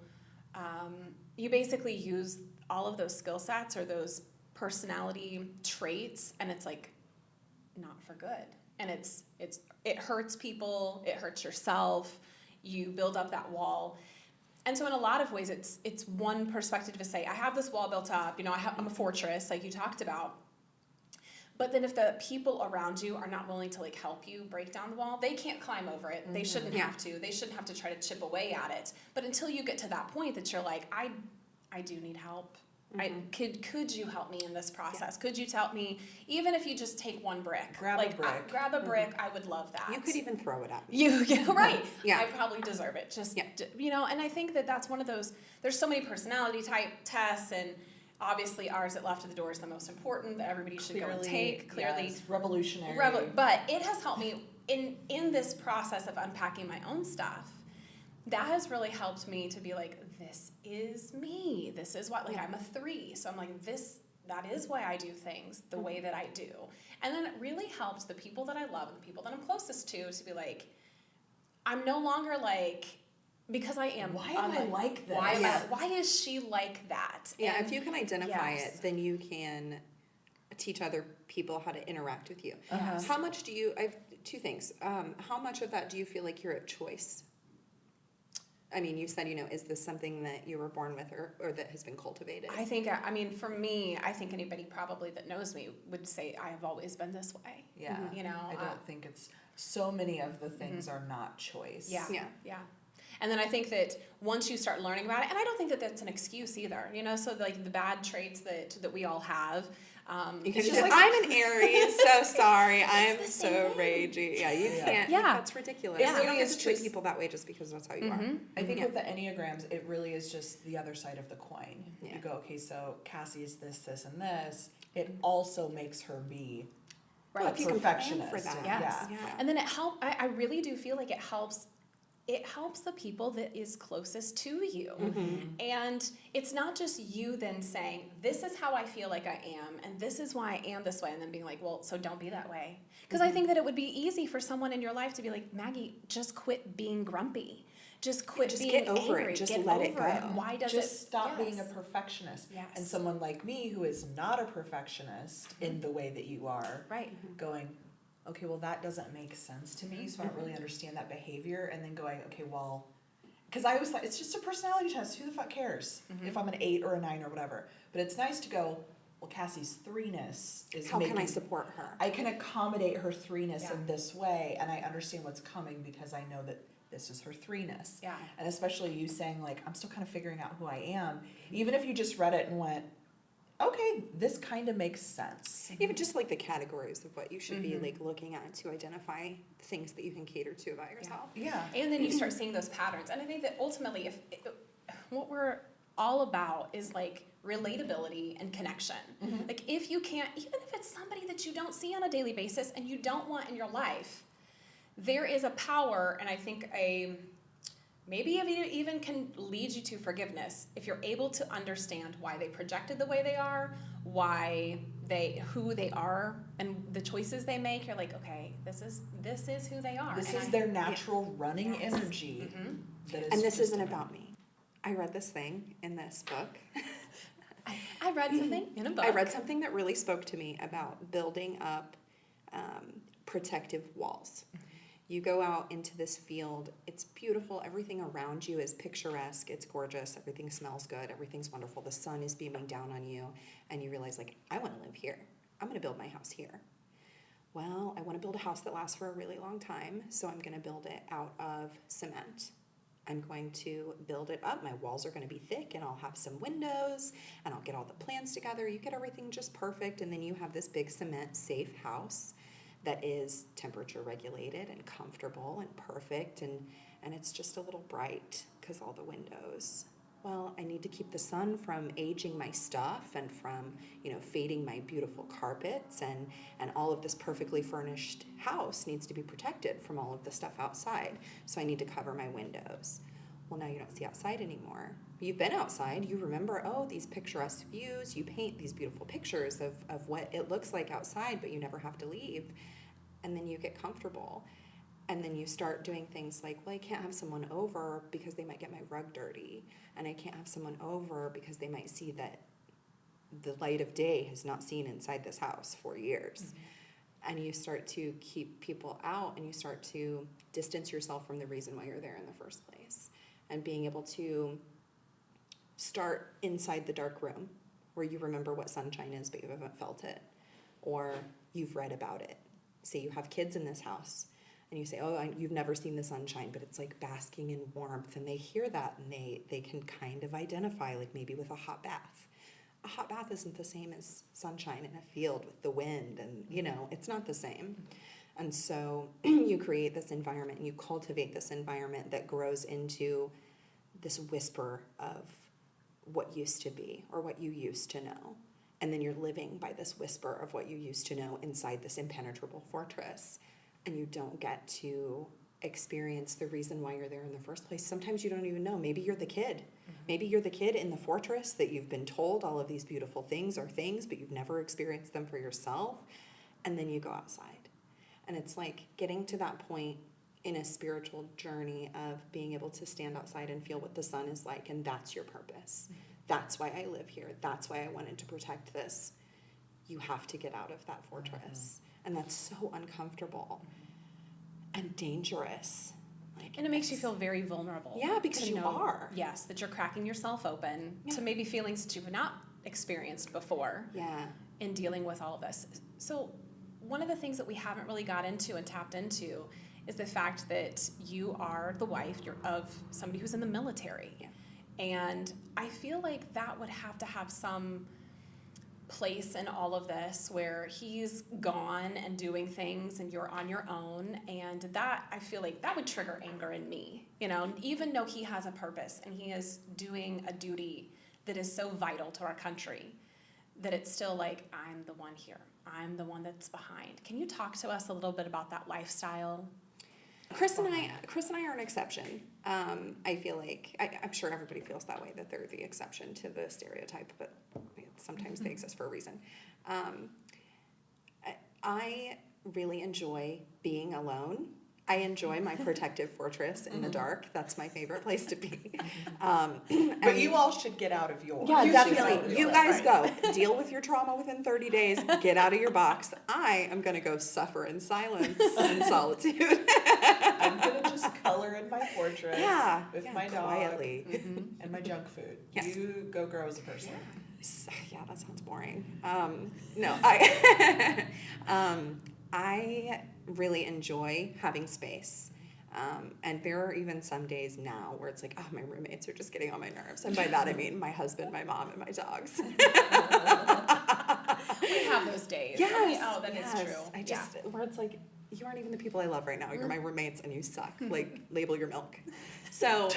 basically use all of those skill sets or those personality traits, and it's like not for good, and it hurts people, it hurts yourself, you build up that wall. And so in a lot of ways it's one perspective to say, I have this wall built up, I'm a fortress like you talked about, but then if the people around you are not willing to like help you break down the wall, they can't climb over it. They shouldn't have to. They shouldn't have to try to chip away at it. But until you get to that point that you're like, I do need help. Could you help me in this process? Could you help me, even if you just take one brick? Grab a brick. Grab a brick. I would love that. You could even throw it at me. Yeah, right. Yeah. I probably deserve it. And I think that that's one of those. There's so many personality type tests, and obviously ours that left at the door is the most important, that everybody should go and take, clearly. yes, revolutionary. But it has helped me in this process of unpacking my own stuff. That has really helped me to be like, this is me. This is what, like, I'm a 3. So I'm like, that is why I do things the way that I do. And then it really helps the people that I love and the people that I'm closest to be like, I'm no longer like, because I am. Why am I like this? Why is she like that? Yeah, And if you can identify yes. it, then you can teach other people how to interact with you. Uh-huh. How much do you, I have 2 things. How much of that do you feel like you're at choice? I mean, you said, is this something that you were born with or that has been cultivated? I think, I mean, for me, I think anybody probably that knows me would say I have always been this way. Yeah. You know, I don't think it's, so many of the things are not choice. Yeah. Yeah. Yeah. And then I think that once you start learning about it, and I don't think that that's an excuse either, so like the bad traits that we all have. You it's can just just, I'm an Aries, so sorry, I'm the so same thing. ragey. Yeah, you Yeah. can't. Yeah. That's ridiculous. Yeah. You don't Really, get it's to treat just- people that way just because that's how you are. I think Yeah. with the Enneagrams, it really is just the other side of the coin. Yeah. You go, okay, so Cassie is this, this, and this. It also makes her be Well, a if you can plan perfectionist. for that. and- Yes. Yeah. And then I really do feel like it helps the people that is closest to you. And it's not just you then saying, this is how I feel like I am, and this is why I am this way, and then being like, well, so don't be that way. Because I think that it would be easy for someone in your life to be like, Maggie, just quit being grumpy. Just quit Just being get over it. angry. Just Get let it over go. Why does it? Just stop being a Yes. perfectionist. Yes. And someone like me who is not a perfectionist in the way that you are, Right. going, okay, well, that doesn't make sense to me, so I don't really understand that behavior. And then going, okay, well, because I always thought it's just a personality test. Who the fuck cares if I'm an 8 or a 9 or whatever? But it's nice to go, well, Cassie's 3-ness is How making, can I support her? I can accommodate her 3-ness Yeah. in this way, and I understand what's coming because I know that this is her 3-ness. Yeah. And especially you saying, like, I'm still kind of figuring out who I am. Even if you just read it and went, okay, this kind of makes sense. Even just like the categories of what you should be like looking at to identify things that you can cater to about yourself. Yeah. And then you start seeing those patterns. And I think that ultimately, what we're all about is like relatability and connection. Like if you can't, even if it's somebody that you don't see on a daily basis and you don't want in your life, there is a power, and I think maybe it even can lead you to forgiveness if you're able to understand why they projected the way they are, who they are, and the choices they make. You're like, okay, this is who they are. This And is I- their natural running Yes. energy. That is And this just- isn't about me. I read this thing in this book. I read something in a book. I read something that really spoke to me about building up protective walls. You go out into this field, it's beautiful, everything around you is picturesque, it's gorgeous, everything smells good, everything's wonderful, the sun is beaming down on you, and you realize, like, I want to live here. I'm going to build my house here. Well, I want to build a house that lasts for a really long time, so I'm going to build it out of cement. I'm going to build it up. My walls are going to be thick, and I'll have some windows, and I'll get all the plans together. You get everything just perfect, and then you have this big cement safe house that is temperature regulated and comfortable and perfect, and it's just a little bright because all the windows. Well, I need to keep the sun from aging my stuff and from, fading my beautiful carpets, and all of this perfectly furnished house needs to be protected from all of the stuff outside. So I need to cover my windows. Well, now you don't see outside anymore. You've been outside, you remember, these picturesque views, you paint these beautiful pictures of what it looks like outside, but you never have to leave. And then you get comfortable. And then you start doing things like, well, I can't have someone over because they might get my rug dirty. And I can't have someone over because they might see that the light of day has not seen inside this house for years. And you start to keep people out, and you start to distance yourself from the reason why you're there in the first place. And being able to start inside the dark room where you remember what sunshine is, but you haven't felt it. Or you've read about it. Say you have kids in this house, and you say, you've never seen the sunshine, but it's like basking in warmth. And they hear that, and they can kind of identify, like maybe with a hot bath. A hot bath isn't the same as sunshine in a field with the wind, and it's not the same. And so you create this environment, and you cultivate this environment that grows into this whisper of what used to be or what you used to know. And then you're living by this whisper of what you used to know inside this impenetrable fortress. And you don't get to experience the reason why you're there in the first place. Sometimes you don't even know. Maybe you're the kid. Maybe you're the kid in the fortress that you've been told all of these beautiful things are things, but you've never experienced them for yourself. And then you go outside. And it's like getting to that point in a spiritual journey of being able to stand outside and feel what the sun is like, and that's your purpose. That's why I live here. That's why I wanted to protect this. You have to get out of that fortress. And that's so uncomfortable and dangerous. And it makes you feel very vulnerable. Yeah, because to you know, are. Yes, that you're cracking yourself open to maybe feelings that you've not experienced before Yeah. in dealing with all of this. So one of the things that we haven't really got into and tapped into is the fact that you are the wife of somebody who's in the military. Yeah. And I feel like that would have to have some place in all of this where he's gone and doing things and you're on your own, and that, I feel like that would trigger anger in me, you know, even though he has a purpose and he is doing a duty that is so vital to our country, that it's still like, I'm the one here, I'm the one that's behind. Can you talk to us a little bit about that lifestyle? Chris and I are an exception. I feel like, I'm sure everybody feels that way, that they're the exception to the stereotype, but sometimes they exist for a reason. I really enjoy being alone. I enjoy my protective fortress in the dark. That's my favorite place to be. But you all should get out of yours. Yeah, You should definitely. out of You yours, guys right? go. Deal with your trauma within 30 days. Get out of your box. I am going to go suffer in silence and solitude. I'm gonna just color in my fortress with my dog quietly. and my junk food. Yes. You go grow as a person. Yeah, that sounds boring. No, I really enjoy having space. And there are even some days now where it's like, oh, my roommates are just getting on my nerves. And by that I mean my husband, my mom, and my dogs. We have those days. Yes. Oh, that is true. I just, where it's like, you aren't even the people I love right now. You're my roommates and you suck. Like, label your milk. So.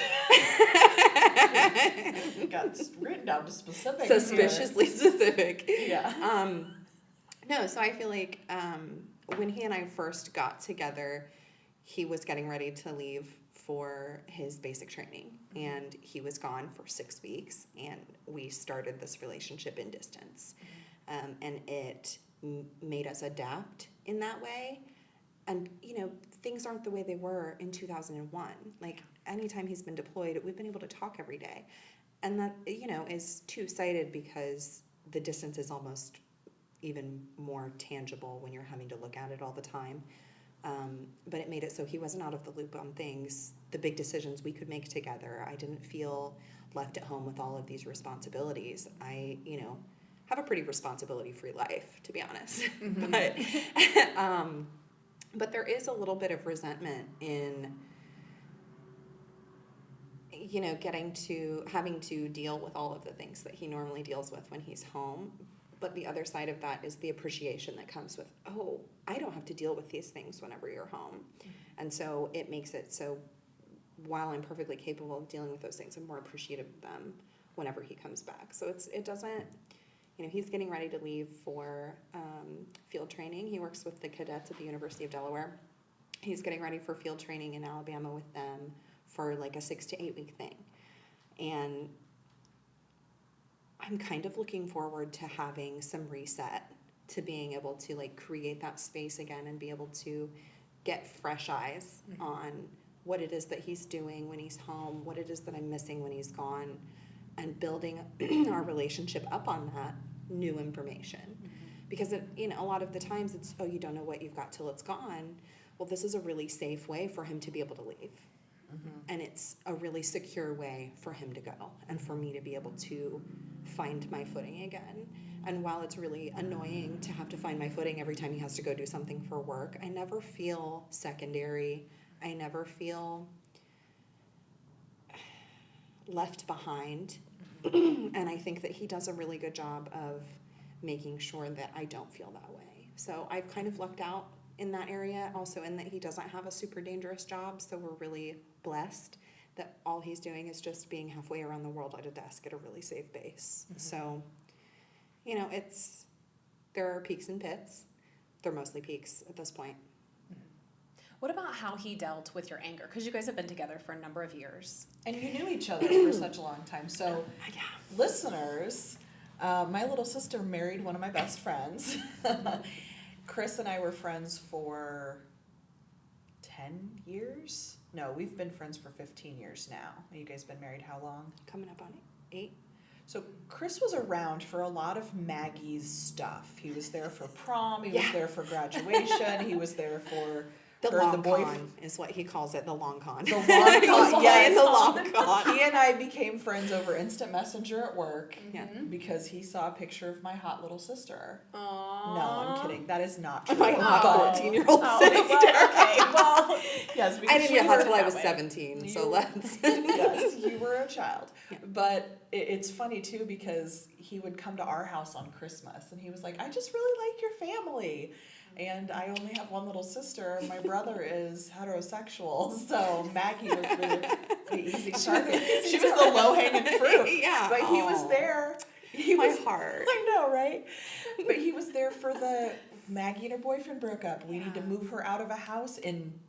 Got written down to specific. Suspiciously specific. Yeah. No, so I feel like when he and I first got together, he was getting ready to leave for his basic training, and he was gone for 6 weeks, and we started this relationship in distance. And it made us adapt in that way. And, you know, things aren't the way they were in 2001. Like, anytime he's been deployed, we've been able to talk every day. And that, you know, is two-sided because the distance is almost even more tangible when you're having to look at it all the time. But it made it so he wasn't out of the loop on things, the big decisions we could make together. I didn't feel left at home with all of these responsibilities. I, you know, have a pretty responsibility-free life, to be honest. But there is a little bit of resentment in, you know, having to deal with all of the things that he normally deals with when he's home. But the other side of that is the appreciation that comes with, oh, I don't have to deal with these things whenever you're home. And so it makes it so while I'm perfectly capable of dealing with those things, I'm more appreciative of them whenever he comes back. So it doesn't, you know, he's getting ready to leave for field training. He works with the cadets at the University of Delaware. He's getting ready for field training in Alabama with them for like a 6 to 8 week thing. And I'm kind of looking forward to having some reset, to being able to like create that space again and be able to get fresh eyes on what it is that he's doing when he's home, what it is that I'm missing when he's gone, and building our relationship up on that new information. Because it, you know, a lot of the times it's, oh, you don't know what you've got till it's gone. Well, this is a really safe way for him to be able to leave. And it's a really secure way for him to go and for me to be able to find my footing again. And while it's really annoying to have to find my footing every time he has to go do something for work, I never feel secondary. I never feel left behind. And I think that he does a really good job of making sure that I don't feel that way. So I've kind of lucked out in that area, also in that he doesn't have a super dangerous job, so we're really blessed that all he's doing is just being halfway around the world at a desk at a really safe base. So, you know, there are peaks and pits. They're mostly peaks at this point. What about how he dealt with your anger? Because you guys have been together for a number of years. And you knew each other for such a long time. So, Yeah. listeners, my little sister married one of my best friends. Chris and I were friends for 10 years? No, we've been friends for 15 years now. You guys been married how long? Coming up on 8. So Chris was around for a lot of Maggie's stuff. He was there for prom, he was Yeah. there for graduation, he was there for The her long and the boy. con is what he calls it, the long con. The long He was con, playing yes. the long con. He and I became friends over instant messenger at work Yeah. because he saw a picture of my hot little sister. Aww. No, I'm kidding. That is not true. My hot But- 14-year-old Oh, sister. well, okay, well, Yes, because I didn't you get hot were- till I was that way. 17, so You- let's. Yes, you were a child. Yeah. But it's funny too because he would come to our house on Christmas and he was like, I just really like your family. And I only have one little sister. My brother is heterosexual. So Maggie was the easy target. She was the low hanging fruit. Yeah. But he was Aw. there. He My was, heart. I know, right? But he was there for the Maggie and her boyfriend broke up. We need to Yeah. move her out of a house in,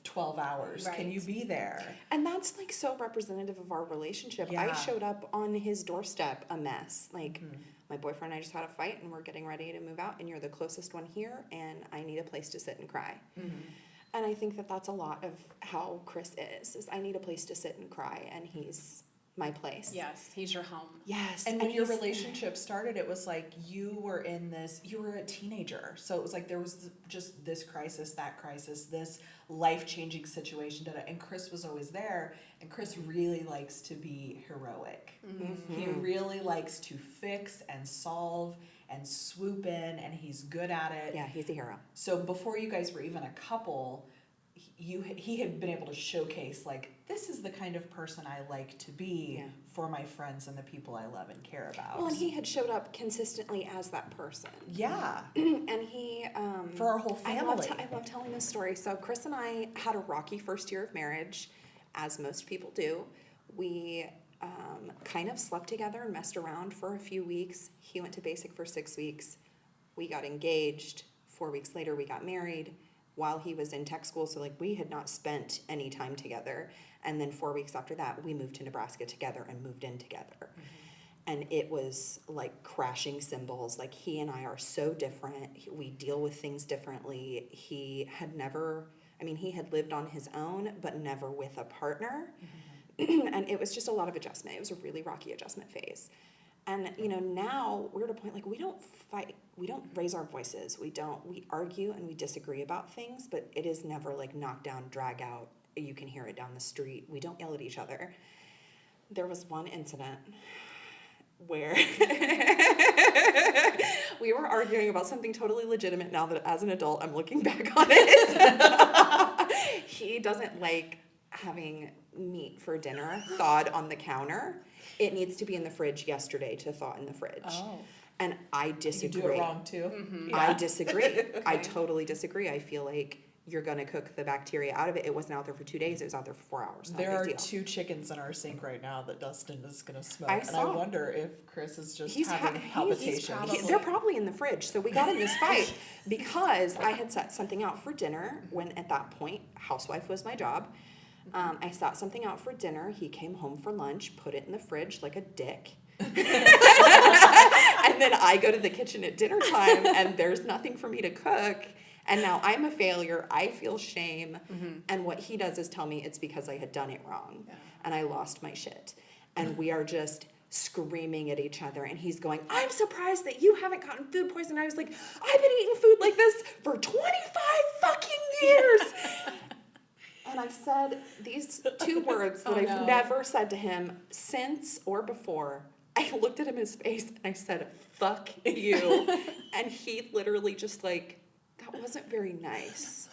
12 hours. Can Right. you be there? And that's like so representative of our relationship. I Yeah. showed up on his doorstep a mess. Like, Mhm. my boyfriend and I just had a fight and we're getting ready to move out, and you're the closest one here, and I need a place to sit and cry. Mhm. And I think that that's a lot of how Chris is I need a place to sit and cry, and he's my place. yes, he's your home. Yes. And when your he's- relationship started, it was like you were a teenager. So it was like there was just this crisis, that crisis, this life-changing situation. And Chris was always there. And Chris really likes to be heroic. He really likes to fix and solve and swoop in, and he's good at it. Yeah, he's a hero. So before you guys were even a couple, he had been able to showcase, like, this is the kind of person I like to be Yeah. for my friends and the people I love and care about. Well, and he had showed up consistently as that person. Yeah, And he for our whole I family. love telling this story. So Chris and I had a rocky first year of marriage, as most people do. We kind of slept together and messed around for a few weeks. He went to basic for 6 weeks. We got engaged. 4 weeks later, we got married while he was in tech school. So, like, we had not spent any time together. And then 4 weeks after that, we moved to Nebraska together and moved in together. And it was like crashing cymbals. Like, he and I are so different. We deal with things differently. He had lived on his own, but never with a partner. And it was just a lot of adjustment. It was a really rocky adjustment phase. And, now we're at a point, like, we don't fight. We don't raise our voices. We argue and we disagree about things, but it is never like knock down, drag out. You can hear it down the street. We don't yell at each other. There was one incident where we were arguing about something totally legitimate. Now that as an adult, I'm looking back on it. He doesn't like having meat for dinner thawed on the counter. It needs to be in the fridge yesterday to thaw in the fridge. Oh, And I you disagree. do it wrong too. I disagree. I totally disagree. I feel like you're going to cook the bacteria out of it. It wasn't out there for 2 days. It was out there for 4 hours. Not a There big are deal. 2 chickens in our sink right now that Dustin is going to smoke. I And I saw. wonder if Chris is just He's having he's palpitations. probably- they're probably in the fridge. So we got in this fight because I had set something out for dinner when at that point, housewife was my job. I set something out for dinner. He came home for lunch, put it in the fridge like a dick. And then I go to the kitchen at dinner time and there's nothing for me to cook. And now I'm a failure. I feel shame. And what he does is tell me it's because I had done it wrong. Yeah. And I lost my shit. And we are just screaming at each other. And he's going, I'm surprised that you haven't gotten food poisoning. I was like, I've been eating food like this for 25 fucking years. And I said these 2 words that Oh, I've no. never said to him since or before. I looked at him in his face and I said, fuck you. And he literally just like, that wasn't very nice.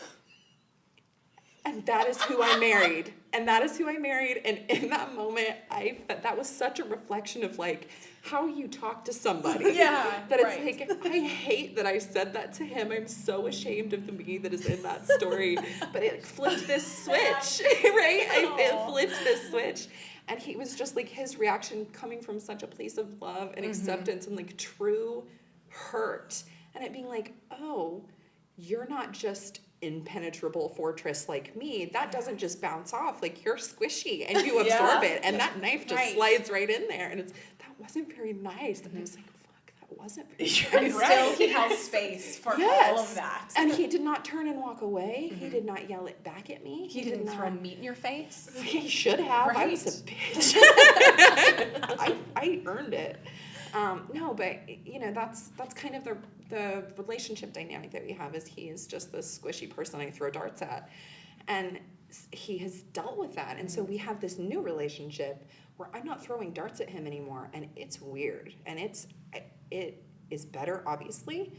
And that is who I married. And that is who I married. And in that moment, that was such a reflection of like how you talk to somebody. Yeah, That it's right. like, I hate that I said that to him. I'm so ashamed of the me that is in that story. But it flipped this switch, right? It flipped this switch. And he was just like, his reaction coming from such a place of love and acceptance and like true hurt. And it being like, oh, you're not just impenetrable fortress like me. That doesn't just bounce off. Like, you're squishy and you absorb it, and that knife just slides right in there. And that wasn't very nice. And I was like, fuck, that wasn't very nice. And still he held space for all of that. And he did not turn and walk away. He did not yell it back at me. He didn't throw meat in your face. He should have. I Right. was a bitch. I earned it. No, but that's kind of the relationship dynamic that we have. Is he is just this squishy person I throw darts at, and he has dealt with that, and so we have this new relationship where I'm not throwing darts at him anymore, and it's weird, and it is better, obviously,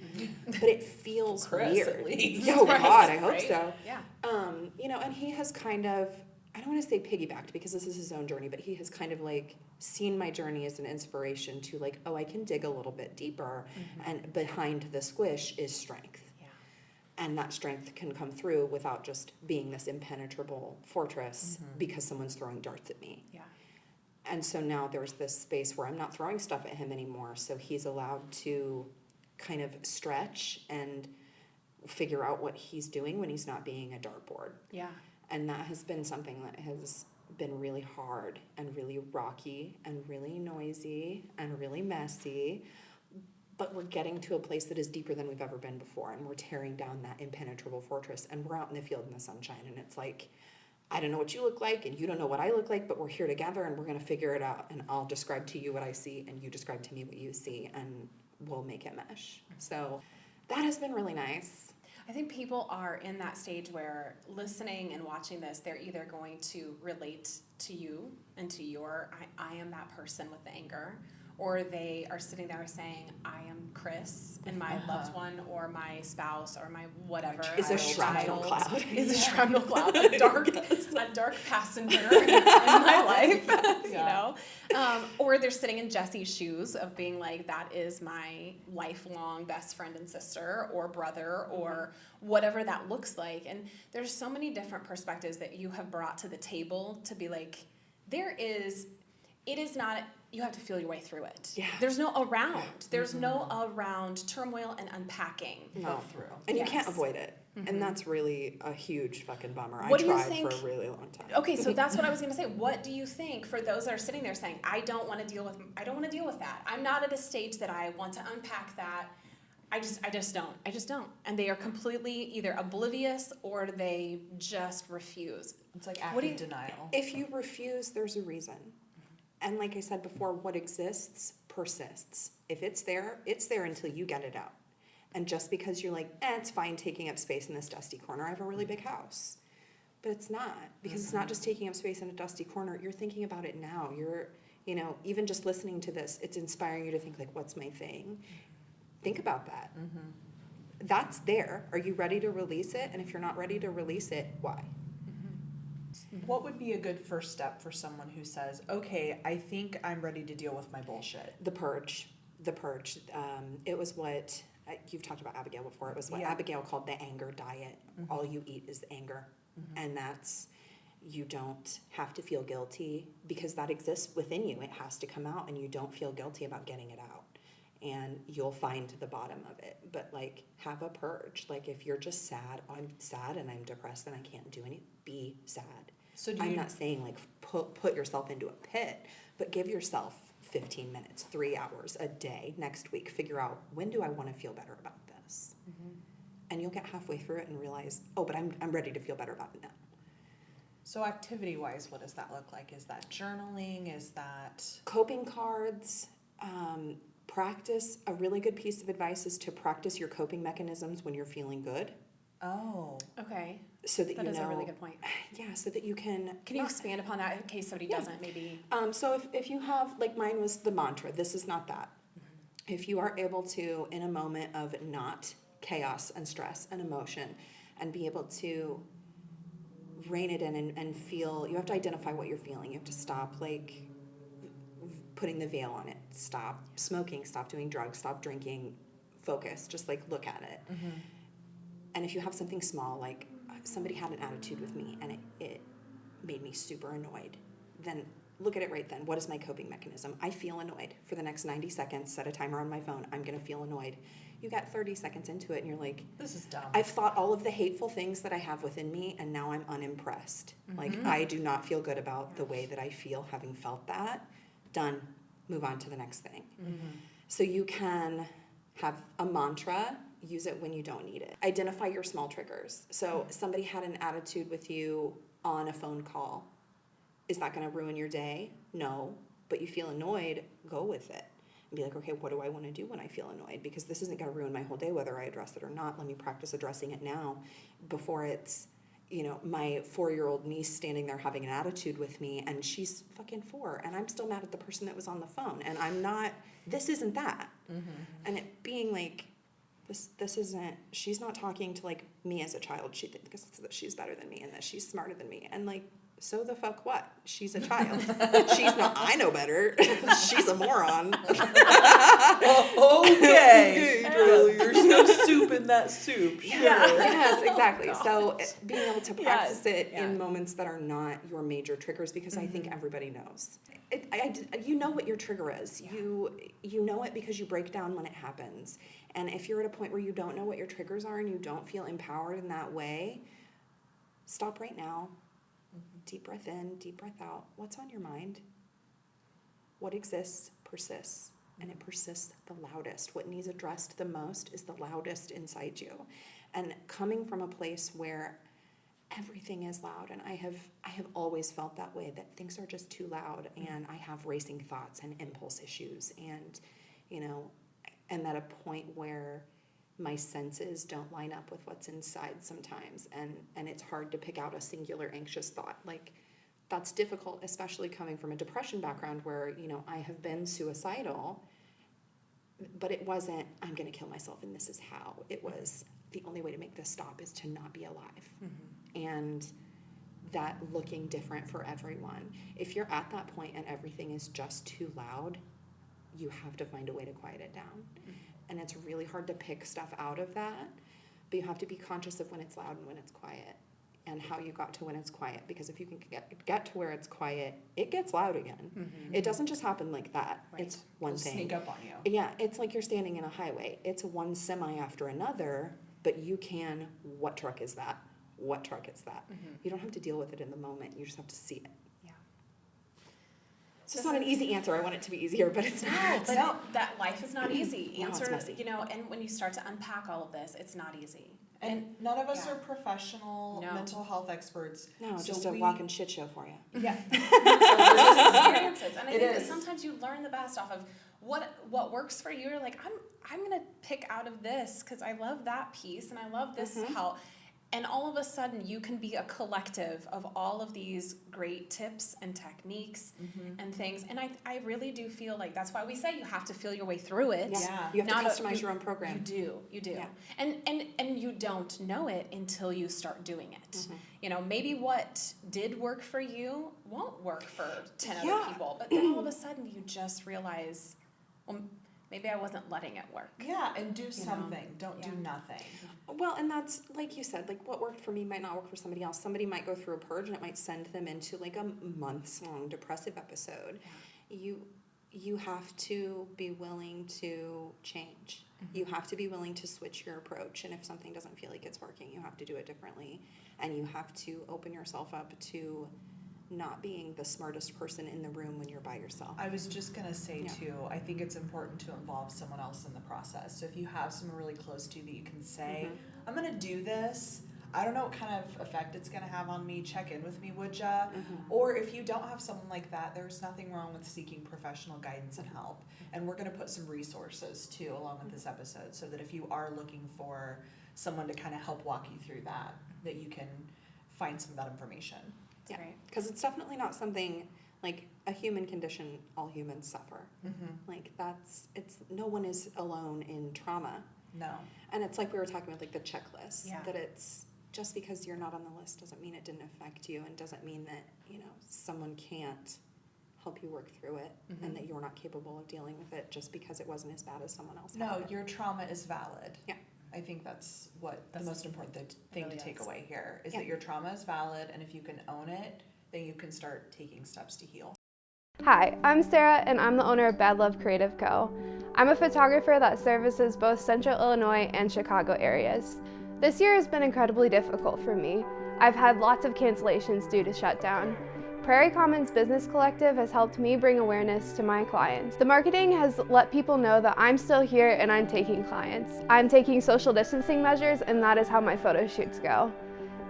but it feels Chris, weird. at least. Oh Right, God, I hope right? so. Yeah. And he has kind of, I don't want to say piggybacked because this is his own journey, but he has kind of like seen my journey as an inspiration to like, oh, I can dig a little bit deeper, and behind the squish is strength. Yeah. And that strength can come through without just being this impenetrable fortress because someone's throwing darts at me. Yeah. And so now there's this space where I'm not throwing stuff at him anymore, so he's allowed to kind of stretch and figure out what he's doing when he's not being a dartboard. Yeah. And that has been something that has been really hard and really rocky and really noisy and really messy. But we're getting to a place that is deeper than we've ever been before. And we're tearing down that impenetrable fortress. And we're out in the field in the sunshine. And it's like, I don't know what you look like and you don't know what I look like, but we're here together and we're going to figure it out. And I'll describe to you what I see and you describe to me what you see. And we'll make it mesh. So that has been really nice. I think people are in that stage where listening and watching this, they're either going to relate to you and to your, I am that person with the anger, or they are sitting there saying, I am Chris, and my loved one, or my spouse, or my whatever. Is a my shrapnel child cloud. Is a shrapnel cloud, a dark passenger in my life, you know? Or they're sitting in Jesse's shoes of being like, that is my lifelong best friend and sister, or brother, or whatever that looks like. And there's so many different perspectives that you have brought to the table to be like, it is not, you have to feel your way through it. Yeah. There's no around. There's no around turmoil and unpacking. No. Through. And you Yes. can't avoid it. And that's really a huge fucking bummer. What I do you tried think- for a really long time. Okay, so that's what I was going to say. What do you think for those that are sitting there saying, I don't want to deal with that. I'm not at a stage that I want to unpack that. I just don't. And they are completely either oblivious or they just refuse. It's like What do active you- denial. If you refuse, there's a reason. And like I said before, what exists persists. If it's there until you get it out. And just because you're like, it's fine taking up space in this dusty corner. I have a really big house. But it's not. Because it's not just taking up space in a dusty corner. You're thinking about it now. You're, even just listening to this, it's inspiring you to think like, what's my thing? Think about that. That's there. Are you ready to release it? And if you're not ready to release it, why? What would be a good first step for someone who says, okay, I think I'm ready to deal with my bullshit? The purge. It was what, you've talked about Abigail before, it was what Yeah. Abigail called the anger diet. All you eat is anger. And that's, you don't have to feel guilty because that exists within you. It has to come out and you don't feel guilty about getting it out. And you'll find the bottom of it. But like, have a purge. Like if you're just sad, I'm sad and I'm depressed and I can't do anything, be sad. So I'm not saying like put yourself into a pit, but give yourself 15 minutes, 3 hours a day next week. Figure out, when do I want to feel better about this? And you'll get halfway through it and realize, oh, but I'm ready to feel better about it now. So activity-wise, what does that look like? Is that journaling? Is that... Coping cards, practice. A really good piece of advice is to practice your coping mechanisms when you're feeling good. Oh. Okay. So that That you is know, a really good point. yeah, so that you can. Can you not- expand upon that in case somebody Yeah. doesn't maybe? So if you have, like mine was the mantra, this is not that. If you are able to, in a moment of not chaos and stress and emotion, and be able to rein it in and feel, you have to identify what you're feeling. You have to stop like putting the veil on it. Stop smoking, stop doing drugs, stop drinking, focus, just like look at it. And if you have something small, like somebody had an attitude with me and it made me super annoyed, then look at it right then. What is my coping mechanism? I feel annoyed. For the next 90 seconds, set a timer on my phone. I'm going to feel annoyed. You got 30 seconds into it and you're like, This is dumb. I've thought all of the hateful things that I have within me and now I'm unimpressed. Like, I do not feel good about the way that I feel having felt that. Done. Move on to the next thing. So you can have a mantra, use it when you don't need it. Identify your small triggers. So somebody had an attitude with you on a phone call. Is that going to ruin your day? No. But you feel annoyed, go with it. And be like, okay, what do I want to do when I feel annoyed? Because this isn't going to ruin my whole day whether I address it or not. Let me practice addressing it now before it's, my 4-year-old niece standing there having an attitude with me and she's fucking 4 and I'm still mad at the person that was on the phone and I'm not, this isn't that. And it being like, this isn't, she's not talking to like me as a child. She thinks that she's better than me and that she's smarter than me. And like, so the fuck what? She's a child. She's not, I know better. She's a moron. Okay. There's no soup in that soup. Sure. Yes, exactly. So being able to practice it yeah. in moments that are not your major triggers, because I think everybody knows. You know what your trigger is. You know it because you break down when it happens. And if you're at a point where you don't know what your triggers are and you don't feel empowered in that way, stop right now. Deep breath in, deep breath out. What's on your mind? What exists persists, and it persists the loudest. What needs addressed the most is the loudest inside you. And coming from a place where everything is loud, and I have always felt that way, that things are just too loud, and I have racing thoughts and impulse issues, and and at a point where my senses don't line up with what's inside sometimes, and it's hard to pick out a singular anxious thought. Like, that's difficult, especially coming from a depression background where, I have been suicidal, but it wasn't, I'm going to kill myself and this is how. It was, the only way to make this stop is to not be alive. And that looking different for everyone. If you're at that point and everything is just too loud, you have to find a way to quiet it down. And it's really hard to pick stuff out of that, but you have to be conscious of when it's loud and when it's quiet, and how you got to when it's quiet. Because if you can get to where it's quiet, it gets loud again. It doesn't just happen like that. Right. It's one thing. Sneak up on you. Yeah, it's like you're standing in a highway. It's one semi after another, but you can, what truck is that? What truck is that? You don't have to deal with it in the moment. You just have to see it. Yeah. So it's not an easy answer. I want it to be easier, but it's not. But that life is not easy. No, it's Answer, messy. and when you start to unpack all of this, it's not easy. And none of us yeah. are professional No. mental health experts. No, so just a walking shit show for you. Yeah. Experiences. And I It think that is. sometimes you learn the best off of what works for you. You're like, I'm gonna pick out of this because I love that piece and I love this how. And all of a sudden, you can be a collective of all of these great tips and techniques and things. And I really do feel like that's why we say you have to feel your way through it. Yeah. You have Not to customize you- your own program. You do. Yeah. And you don't know it until you start doing it. Maybe what did work for you won't work for 10 Yeah. other people. But then all of a sudden, you just realize, well, maybe I wasn't letting it work. Yeah, and do something. Don't do nothing. Well, and that's, like you said, like what worked for me might not work for somebody else. Somebody might go through a purge and it might send them into like a months-long depressive episode. You have to be willing to change. You have to be willing to switch your approach. And if something doesn't feel like it's working, you have to do it differently. And you have to open yourself up to not being the smartest person in the room when you're by yourself. I was just going to say, Yeah. too, I think it's important to involve someone else in the process. So if you have someone really close to you that you can say, I'm going to do this. I don't know what kind of effect it's going to have on me. Check in with me, would ya? Or if you don't have someone like that, there's nothing wrong with seeking professional guidance and help. And we're going to put some resources, too, along with this episode, so that if you are looking for someone to kind of help walk you through that you can find some of that information. That's great. Because it's definitely not something like a human condition. All humans suffer. Like no one is alone in trauma. No. And it's like we were talking about, like the checklist. Yeah. That it's just because you're not on the list doesn't mean it didn't affect you, and doesn't mean that, someone can't help you work through it, and that you're not capable of dealing with it just because it wasn't as bad as someone else. No, had it. your trauma is valid. Yeah. I think that's what That's the most important thing really to take is. away here is Yeah. that your trauma is valid, and if you can own it, then you can start taking steps to heal. Hi, I'm Sarah and I'm the owner of Bad Love Creative Co. I'm a photographer that services both Central Illinois and Chicago areas. This year has been incredibly difficult for me. I've had lots of cancellations due to shutdown. Prairie Commons Business Collective has helped me bring awareness to my clients. The marketing has let people know that I'm still here and I'm taking clients. I'm taking social distancing measures, and that is how my photo shoots go.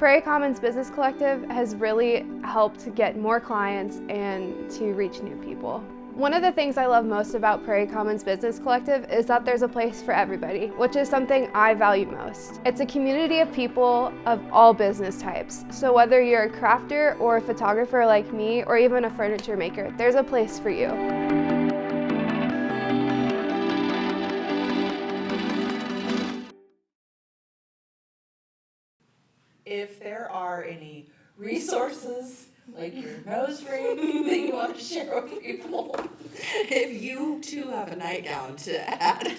Prairie Commons Business Collective has really helped to get more clients and to reach new people. One of the things I love most about Prairie Commons Business Collective is that there's a place for everybody, which is something I value most. It's a community of people of all business types. So whether you're a crafter or a photographer like me, or even a furniture maker, there's a place for you. If there are any resources, like your nose ring, that you want to share with people, If you too have a nightgown to add If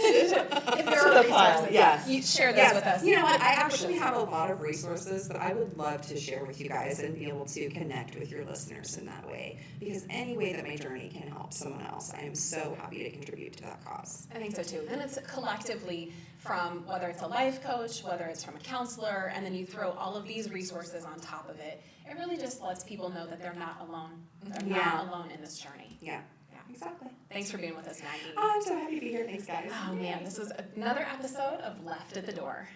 there To are the pile, resources, yes. you share this Yes, with us. you know what? I actually have a lot of resources that I would love to share with you guys and be able to connect with your listeners in that way. Because any way that my journey can help someone else, I am so happy to contribute to that cause. I think so too. And it's collectively from whether it's a life coach, whether it's from a counselor, and then you throw all of these resources on top of it. It really just lets people know that they're not alone. They're Yeah. not alone in this journey. Yeah, Yeah. exactly. Thanks for being with us, Maggie. I'm so happy to be here. Thanks, guys. Oh man, this was another episode of Left at the Door.